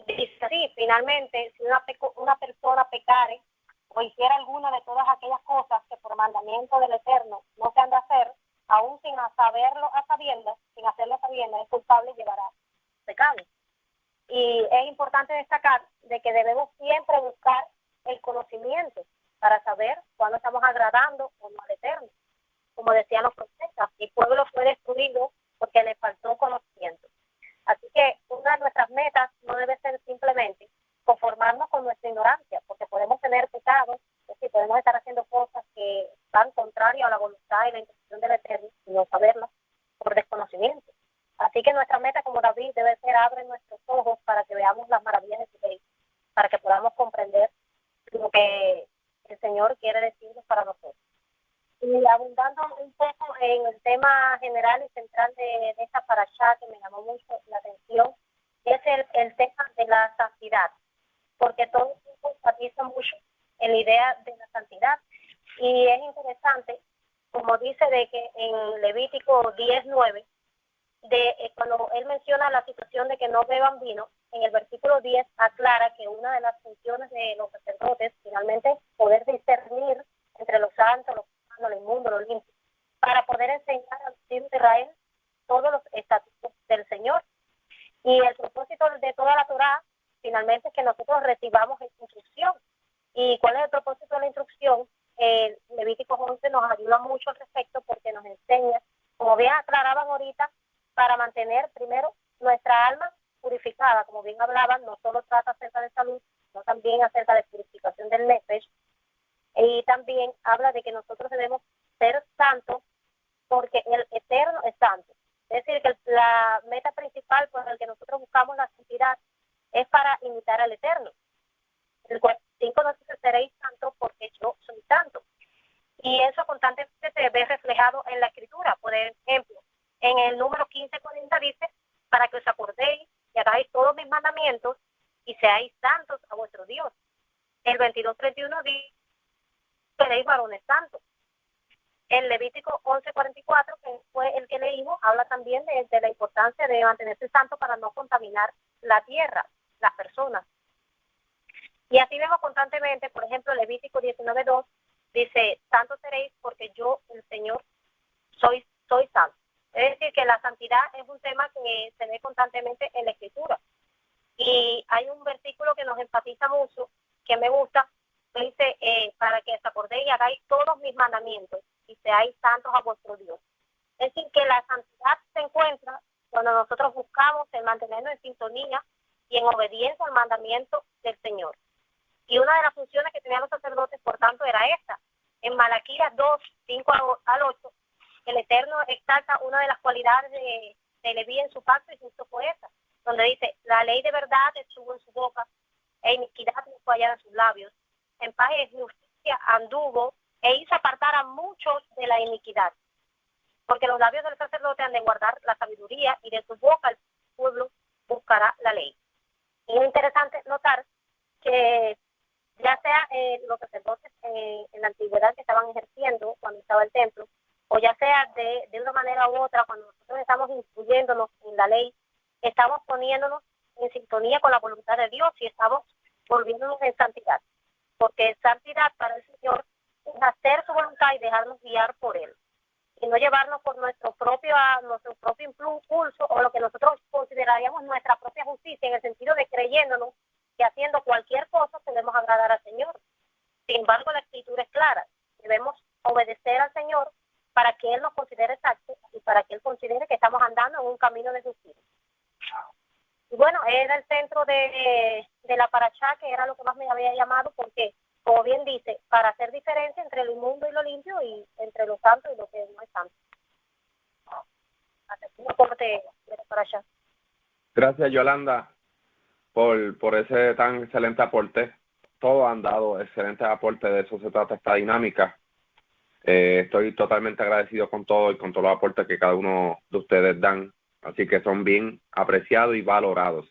dice así: finalmente, si una persona pecare o hiciera alguna de todas aquellas cosas que por mandamiento del Eterno no se han de hacer, aún sin hacerlo a sabiendas, es culpable y llevará pecado. Y es importante destacar de que debemos siempre buscar el conocimiento para saber cuándo estamos agradando o no al Eterno. Como decían los profetas, mi pueblo fue destruido porque le faltó conocimiento. Así que una de nuestras metas no debe ser simplemente conformarnos con nuestra ignorancia, porque podemos tener pecados, es decir, podemos estar haciendo cosas que van contrarias a la voluntad y la intención del Eterno y no saberlas por desconocimiento. Así que nuestra meta, como David, debe ser abre nuestros ojos para que veamos las maravillas de su ley, para que podamos comprender lo que el Señor quiere decirnos para nosotros. Y abundando un poco en el tema general y central de esta parashá que me llamó mucho la atención, es el tema de la santidad, porque todo el mundo enfatiza mucho en la idea de la santidad. Y es interesante, como dice de que en Levítico 10:9, cuando él menciona la situación de que no beban vino, en el versículo 10 aclara que una de las funciones de los sacerdotes finalmente es poder discernir entre los santos, los humanos, lo inmundo, lo limpio, para poder enseñar al pueblo de Israel todos los estatutos del Señor. Y el propósito de toda la Torá finalmente es que nosotros recibamos esta instrucción. ¿Y cuál es el propósito de la instrucción? Levítico 11 nos ayuda mucho al respecto porque nos enseña, como bien aclaraban ahorita, para mantener primero nuestra alma purificada, como bien hablaban, no solo trata acerca de salud, sino también acerca de purificación del nefesh, y también habla de que nosotros debemos ser santos porque el Eterno es santo. Es decir, que la meta principal por la que nosotros buscamos la santidad es para imitar al Eterno. El 45 nos dice, seréis santos porque yo soy santo. Y eso constantemente se ve reflejado en la Escritura. Por ejemplo, en el número 15:40 dice, para que os acordéis y hagáis todos mis mandamientos y seáis santos a vuestro Dios. El 22:31 dice, seréis varones santos. El Levítico 11:44, que fue el que leímos, habla también de la importancia de mantenerse santo para no contaminar la tierra, las personas. Y así vemos constantemente, por ejemplo, Levítico 19:2 dice, santos seréis porque yo, el Señor, soy santo. Es decir, que la santidad es un tema que se ve constantemente en la Escritura. Y hay un versículo que nos enfatiza mucho, que me gusta, que dice, para que os acordéis y hagáis todos mis mandamientos y seáis santos a vuestro Dios. Es decir, que la santidad se encuentra cuando nosotros buscamos el mantenernos en sintonía y en obediencia al mandamiento del Señor. Y una de las funciones que tenían los sacerdotes, por tanto, era esta. En Malaquías 2:5-8, el Eterno exalta una de las cualidades de Leví en su pacto y justo fue esa, donde dice, la ley de verdad estuvo en su boca, e iniquidad no fue hallada en sus labios. En paz y justicia anduvo, e hizo apartar a muchos de la iniquidad. Porque los labios del sacerdote han de guardar la sabiduría, y de su boca el pueblo buscará la ley. Y es interesante notar que ya sea los sacerdotes en la antigüedad que estaban ejerciendo cuando estaba el templo, o ya sea de una manera u otra, cuando nosotros estamos incluyéndonos en la ley, estamos poniéndonos en sintonía con la voluntad de Dios y estamos volviéndonos en santidad. Porque santidad para el Señor es hacer su voluntad y dejarnos guiar por Él. Y no llevarnos por nuestro propio impulso o lo que nosotros consideraríamos nuestra propia justicia, en el sentido de creyéndonos que haciendo cualquier cosa podemos agradar al Señor. Sin embargo, la Escritura es clara. Debemos obedecer al Señor para que Él nos considere exactos y para que Él considere que estamos andando en un camino de justicia. Y bueno, era el centro de la parashá, que era lo que más me había llamado, porque, como bien dice, para hacer diferencia entre lo inmundo y lo limpio, y entre lo santo y lo que no es santo. Un aporte de la parashá. Gracias, Yolanda, por ese tan excelente aporte. Todos han dado excelentes aportes, de eso se trata esta dinámica. Estoy totalmente agradecido con todo y con todos los aportes que cada uno de ustedes dan, así que son bien apreciados y valorados.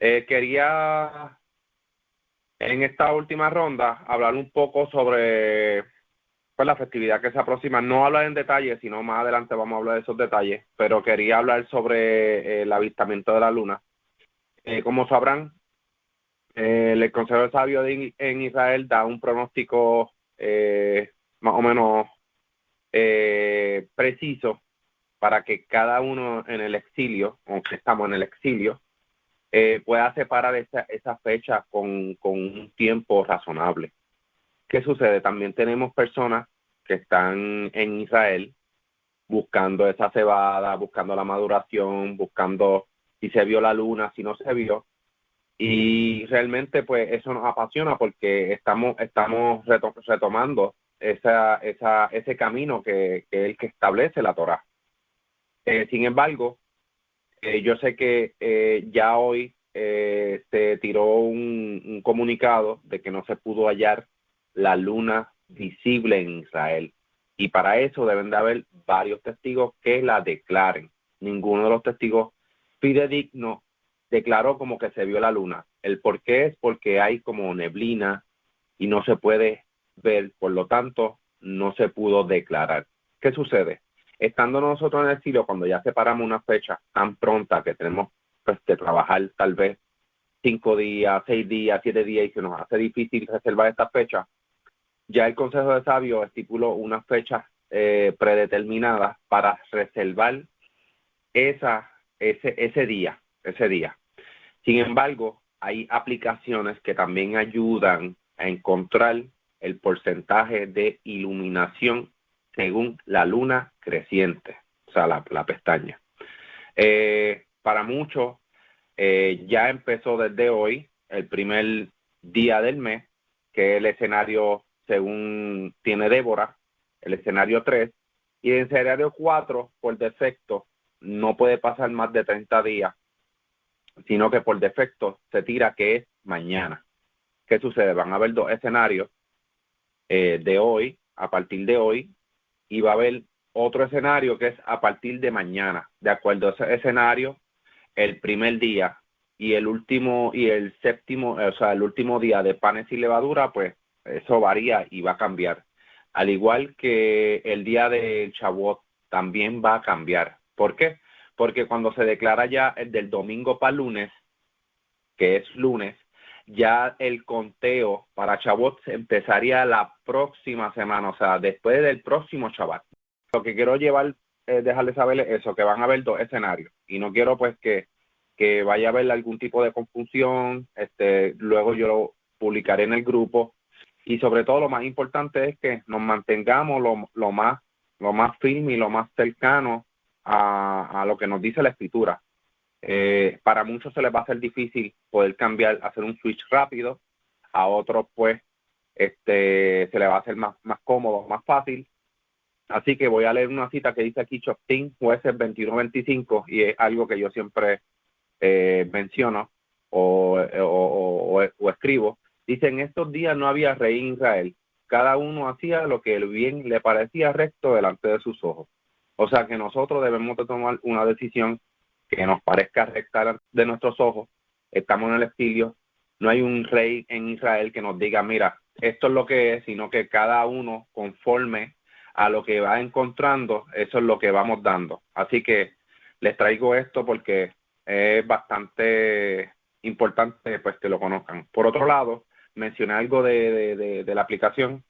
Quería en esta última ronda hablar un poco sobre pues, la festividad que se aproxima. No hablar en detalle, sino más adelante vamos a hablar de esos detalles, pero quería hablar sobre el avistamiento de la luna. Como sabrán, el Consejo Sabio en Israel da un pronóstico más o menos preciso para que cada uno en el exilio, aunque estamos en el exilio, pueda separar esa fecha con un tiempo razonable. ¿Qué sucede? También tenemos personas que están en Israel buscando esa cebada, buscando la maduración, buscando si se vio la luna, si no se vio. Y realmente pues eso nos apasiona porque estamos retomando ese camino que es el que establece la Torá. Sin embargo, Yo sé que ya hoy se tiró un comunicado de que no se pudo hallar la luna visible en Israel. Y para eso deben de haber varios testigos que la declaren. Ninguno de los testigos fidedignos declaró como que se vio la luna. El por qué es porque hay como neblina y no se puede ver, por lo tanto, no se pudo declarar. ¿Qué sucede? Estando nosotros en el exilio, cuando ya separamos una fecha tan pronta que tenemos pues, que trabajar tal vez 5 días, 6 días, 7 días y se nos hace difícil reservar esta fecha, ya el Consejo de Sabios estipuló unas fechas predeterminadas para reservar ese día. Sin embargo, hay aplicaciones que también ayudan a encontrar el porcentaje de iluminación según la luna creciente, o sea, la pestaña. Para muchos, ya empezó desde hoy, el primer día del mes, que es el escenario, según tiene Débora, el escenario 3, y el escenario 4, por defecto, no puede pasar más de 30 días, sino que por defecto se tira que es mañana. ¿Qué sucede? Van a haber 2 escenarios de hoy, a partir de hoy, y va a haber otro escenario que es a partir de mañana. De acuerdo a ese escenario, el primer día y el último y el séptimo, o sea, el último día de panes y levadura, pues eso varía y va a cambiar. Al igual que el día del Shavuot también va a cambiar. ¿Por qué? Porque cuando se declara ya el del domingo para lunes, que es lunes, ya el conteo para Shavuot empezaría la próxima semana, o sea, después del próximo Shabbat. Lo que quiero dejarles saber es eso, que van a haber 2 escenarios. Y no quiero pues que vaya a haber algún tipo de confusión. Luego yo lo publicaré en el grupo. Y sobre todo lo más importante es que nos mantengamos lo más firme y lo más cercano a lo que nos dice la Escritura. Para muchos se les va a hacer difícil poder cambiar, hacer un switch rápido. A otros pues se les va a hacer más cómodo, más fácil. Así que voy a leer una cita que dice aquí Shoftim, Jueces 21-25, y es algo que yo siempre menciono o escribo. Dice: en estos días no había rey en Israel, cada uno hacía lo que el bien le parecía recto delante de sus ojos. O sea que nosotros debemos de tomar una decisión que nos parezca recta de nuestros ojos. Estamos en el exilio, no hay un rey en Israel que nos diga, mira, esto es lo que es, sino que cada uno conforme a lo que va encontrando, eso es lo que vamos dando. Así que les traigo esto porque es bastante importante pues que lo conozcan. Por otro lado, mencioné algo de la aplicación.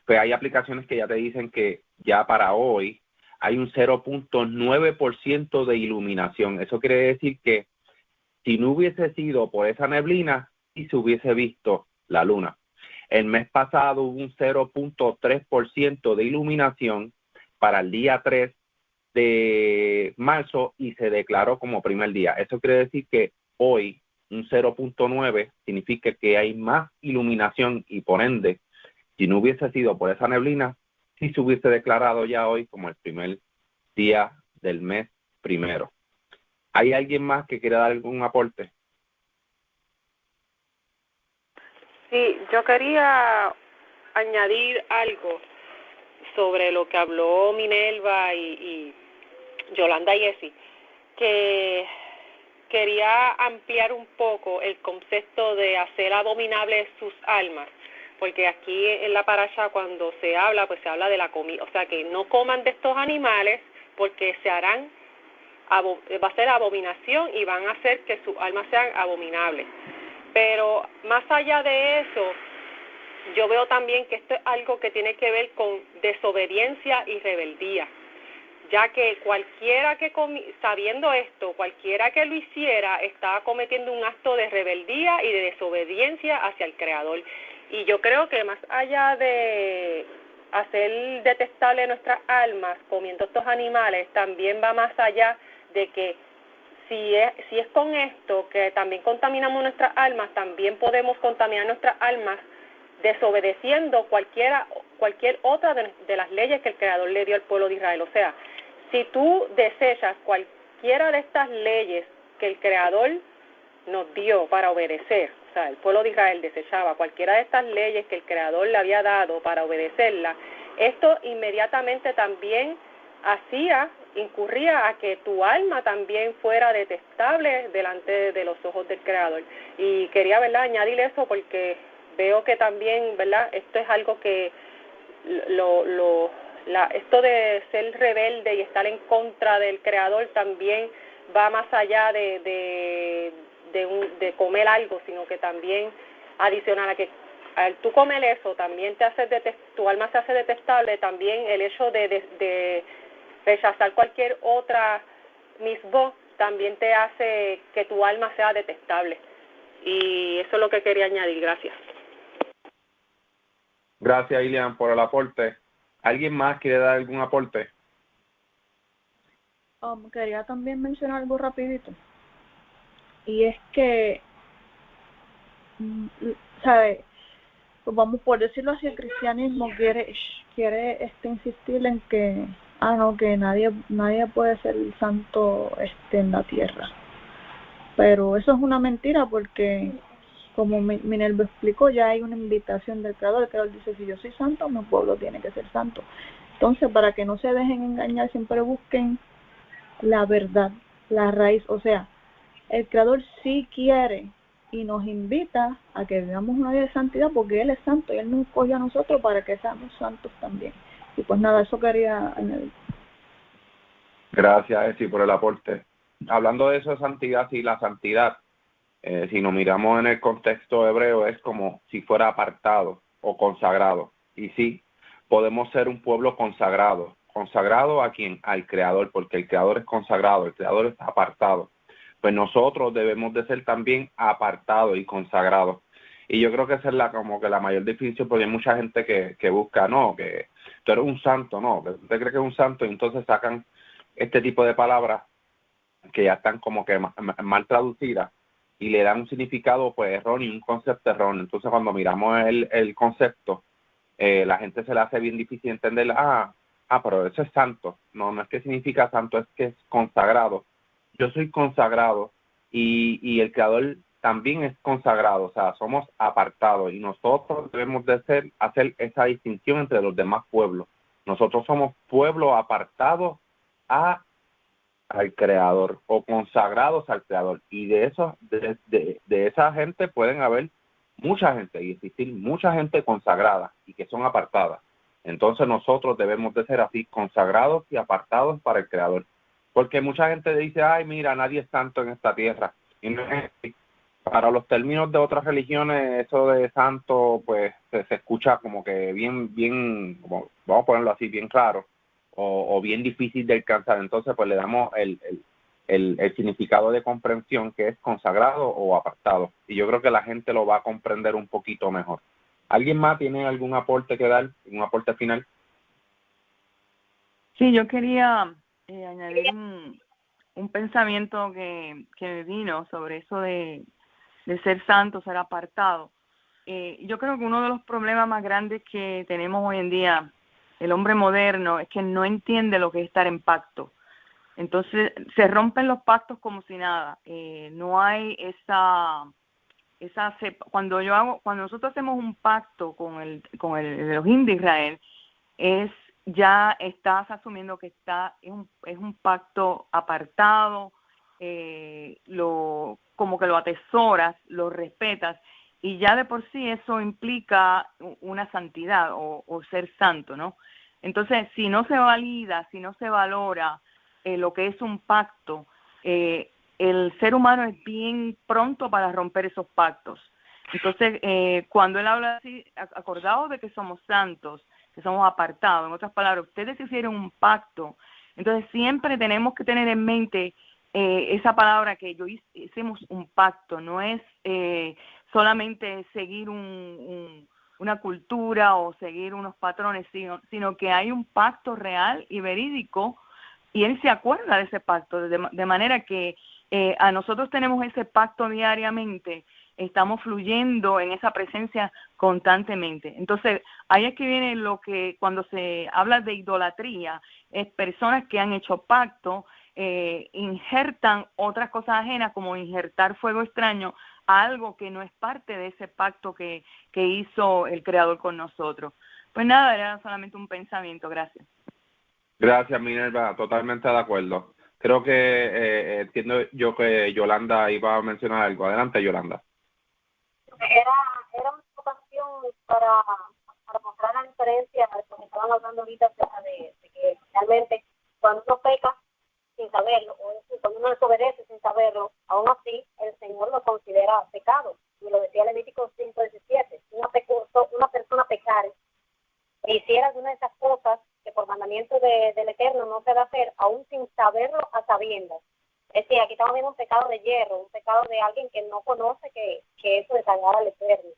Pues hay aplicaciones que ya te dicen que ya para hoy hay un 0.9% de iluminación. Eso quiere decir que si no hubiese sido por esa neblina, sí se hubiese visto la luna. El mes pasado hubo un 0.3% de iluminación para el día 3 de marzo y se declaró como primer día. Eso quiere decir que hoy un 0.9 significa que hay más iluminación y por ende, si no hubiese sido por esa neblina, sí se hubiese declarado ya hoy como el primer día del mes primero. ¿Hay alguien más que quiera dar algún aporte? Sí, yo quería añadir algo sobre lo que habló Minerva y Yolanda y Esi, que quería ampliar un poco el concepto de hacer abominables sus almas, porque aquí en la parasha cuando se habla, pues se habla de la comida, o sea que no coman de estos animales porque va a ser abominación y van a hacer que sus almas sean abominables. Pero más allá de eso, yo veo también que esto es algo que tiene que ver con desobediencia y rebeldía, ya que cualquiera que sabiendo esto, cualquiera que lo hiciera estaba cometiendo un acto de rebeldía y de desobediencia hacia el Creador. Y yo creo que más allá de hacer detestable nuestras almas comiendo estos animales, también va más allá de que si es con esto que también contaminamos nuestras almas, también podemos contaminar nuestras almas desobedeciendo cualquier otra de las leyes que el Creador le dio al pueblo de Israel. O sea, si tú desechas cualquiera de estas leyes que el Creador nos dio para obedecer, o sea, el pueblo de Israel desechaba cualquiera de estas leyes que el Creador le había dado para obedecerla, esto inmediatamente también incurría a que tu alma también fuera detestable delante de los ojos del Creador. Y quería, ¿verdad?, añadir eso porque veo que también, ¿verdad?, esto es algo que esto de ser rebelde y estar en contra del Creador también va más allá de comer algo, sino que también adicional a que al tú comer eso también tu alma se hace detestable, también el hecho de rechazar cualquier otra misbó también te hace que tu alma sea detestable. Y eso es lo que quería añadir. Gracias. Gracias, Ilian, por el aporte. ¿Alguien más quiere dar algún aporte? Quería también mencionar algo rapidito. Y es que, ¿sabe? Pues vamos, por decirlo así, el cristianismo quiere insistir en que no, que nadie puede ser santo en la tierra. Pero eso es una mentira porque, como Minerva explicó, ya hay una invitación del Creador. El Creador dice, si yo soy santo, mi pueblo tiene que ser santo. Entonces, para que no se dejen engañar, siempre busquen la verdad, la raíz. O sea, el Creador sí quiere y nos invita a que vivamos una vida de santidad porque Él es santo y Él nos escoge a nosotros para que seamos santos también. Y pues nada, eso quería añadir. Gracias, Esi, por el aporte. Hablando de eso de santidad, sí, la santidad, si nos miramos en el contexto hebreo, es como si fuera apartado o consagrado. Y sí, podemos ser un pueblo consagrado. ¿Consagrado a quién? Al Creador, porque el Creador es consagrado, el Creador es apartado. Pues nosotros debemos de ser también apartados y consagrados. Y yo creo que esa es como que la mayor definición, porque hay mucha gente que busca, no, que tú eres un santo, no, que usted cree que es un santo, y entonces sacan este tipo de palabras que ya están como que mal traducidas y le dan un significado pues erróneo, un concepto erróneo. Entonces cuando miramos el concepto, la gente se le hace bien difícil entender, pero eso es santo. No es que significa santo, es que es consagrado. Yo soy consagrado y el Creador también es consagrado, o sea, somos apartados y nosotros debemos de hacer esa distinción entre los demás pueblos. Nosotros somos pueblo apartado al Creador o consagrados al Creador, y de esa gente pueden haber mucha gente y existir mucha gente consagrada y que son apartadas. Entonces nosotros debemos de ser así, consagrados y apartados para el Creador, porque mucha gente dice, ay, mira, nadie es santo en esta tierra, y no es así. Para los términos de otras religiones, eso de santo, pues se escucha como que bien, como, vamos a ponerlo así, bien claro, o bien difícil de alcanzar. Entonces, pues le damos el significado de comprensión, que es consagrado o apartado. Y yo creo que la gente lo va a comprender un poquito mejor. ¿Alguien más tiene algún aporte que dar, un aporte final? Sí, yo quería añadir un pensamiento que me vino sobre eso de ser santo, ser apartado. Yo creo que uno de los problemas más grandes que tenemos hoy en día, el hombre moderno, es que no entiende lo que es estar en pacto. Entonces se rompen los pactos como si nada. No hay cuando nosotros hacemos un pacto con el Elohim de Israel, ya estás asumiendo que es un pacto apartado, como que lo atesoras, lo respetas, y ya de por sí eso implica una santidad o ser santo, ¿no? Entonces, si no se valida, si no se valora lo que es un pacto, el ser humano es bien pronto para romper esos pactos. Entonces, cuando él habla así, acordados de que somos santos, que somos apartados, en otras palabras, ustedes hicieron un pacto, entonces siempre tenemos que tener en mente esa palabra que hicimos un pacto, no es solamente seguir una cultura o seguir unos patrones, sino que hay un pacto real y verídico, y él se acuerda de ese pacto, de manera que a nosotros tenemos ese pacto diariamente, estamos fluyendo en esa presencia constantemente. Entonces, ahí es que viene lo que cuando se habla de idolatría, es personas que han hecho pacto injertan otras cosas ajenas, como injertar fuego extraño a algo que no es parte de ese pacto que hizo el Creador con nosotros. Pues nada, era solamente un pensamiento. Gracias. Gracias, Minerva, totalmente de acuerdo. Creo que entiendo yo que Yolanda iba a mencionar algo. Adelante, Yolanda. Era una situación para mostrar la diferencia de lo que estaban hablando ahorita acerca de que realmente cuando uno peca sin saberlo, o cuando uno desobedece sin saberlo, aún así el Señor lo considera pecado. Y lo decía Levítico 5:17, una persona pecare e hiciera alguna de esas cosas que por mandamiento del Eterno no se debe hacer, aún sin saberlo a sabiendas. Es decir, aquí estamos viendo un pecado de hierro, un pecado de alguien que no conoce que eso desagrada al Eterno.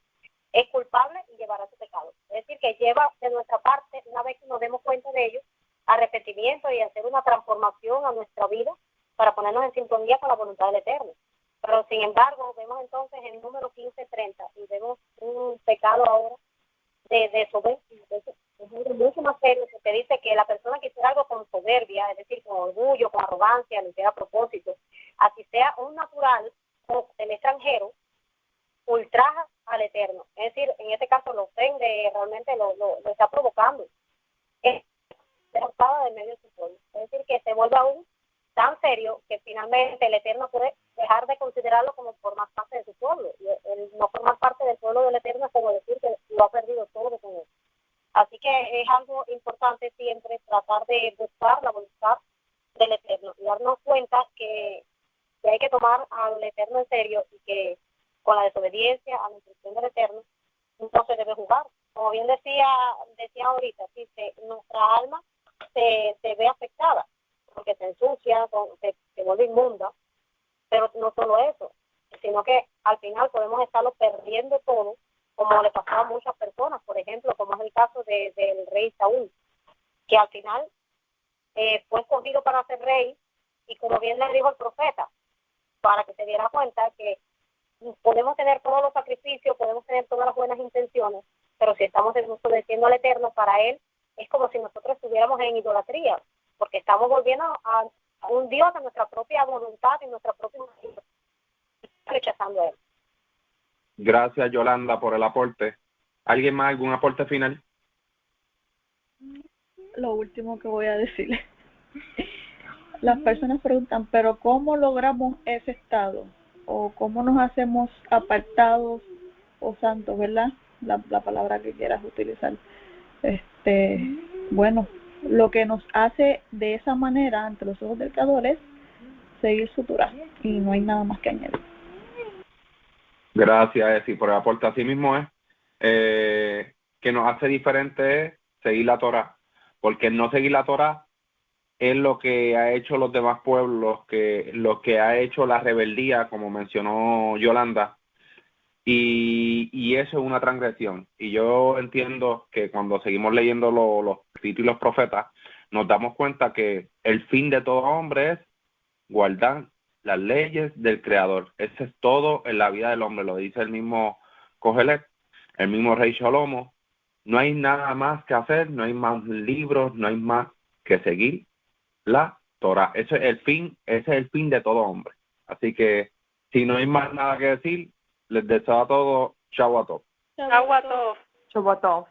Es culpable y llevará su pecado. Es decir, que lleva de nuestra parte, una vez que nos demos cuenta de ello, arrepentimiento y hacer una transformación a nuestra vida para ponernos en sintonía con la voluntad del Eterno. Pero sin embargo, vemos entonces el número 15:30 y vemos un pecado ahora de soberbia. Es mucho más serio, porque dice que la persona que hiciera algo con soberbia, es decir, con orgullo, con arrogancia, lo hiciera a propósito, así sea un natural o el extranjero, ultraja al Eterno. Es decir, en este caso lo ofende, realmente lo está provocando. Es derrotada del medio de su pueblo. Es decir, que se vuelve aún tan serio que finalmente el Eterno puede dejar de considerarlo como formar parte de su pueblo. Y el no formar parte del pueblo del Eterno es como decir que lo ha perdido todo con él. Así que es algo importante siempre tratar de buscar la voluntad del Eterno y darnos cuenta que hay que tomar al Eterno en serio y que con la desobediencia a la instrucción del Eterno no se debe jugar. Como bien decía ahorita, nuestra alma se ve afectada porque se ensucia, se vuelve inmunda, pero no solo eso, sino que al final podemos estarlo perdiendo todo, como le pasaba a muchas personas, por ejemplo, como es el caso del rey Saúl, que al final fue escogido para ser rey, y como bien le dijo el profeta, para que se diera cuenta que podemos tener todos los sacrificios, podemos tener todas las buenas intenciones, pero si estamos desobedeciendo al Eterno, para él es como si nosotros estuviéramos en idolatría, porque estamos volviendo a un Dios de nuestra propia voluntad y nuestra propia imaginación, rechazando a él. Gracias, Yolanda, por el aporte. ¿Alguien más, algún aporte final? Lo último que voy a decirle. Las personas preguntan, pero ¿cómo logramos ese estado? ¿O cómo nos hacemos apartados o santos, verdad? La palabra que quieras utilizar. Bueno, lo que nos hace de esa manera ante los ojos del Creador es seguir su Torah, y no hay nada más que añadir. Gracias, Esi, por el aporte. Así mismo es. Que nos hace diferente es seguir la Torah, porque no seguir la Torah es lo que ha hecho los demás pueblos, lo que ha hecho la rebeldía, como mencionó Yolanda, y eso es una transgresión. Y yo entiendo que cuando seguimos leyendo los escritos y los profetas, nos damos cuenta que el fin de todo hombre es guardar las leyes del Creador. Ese es todo en la vida del hombre, lo dice el mismo Kohelet, el mismo Rey Shalomo. No hay nada más que hacer, no hay más libros, no hay más que seguir la Torah. Ese es el fin de todo hombre. Así que si no hay más nada que decir, les deseo a todos Shabbat Tov. Shabbat Tov. Shabbat Tov.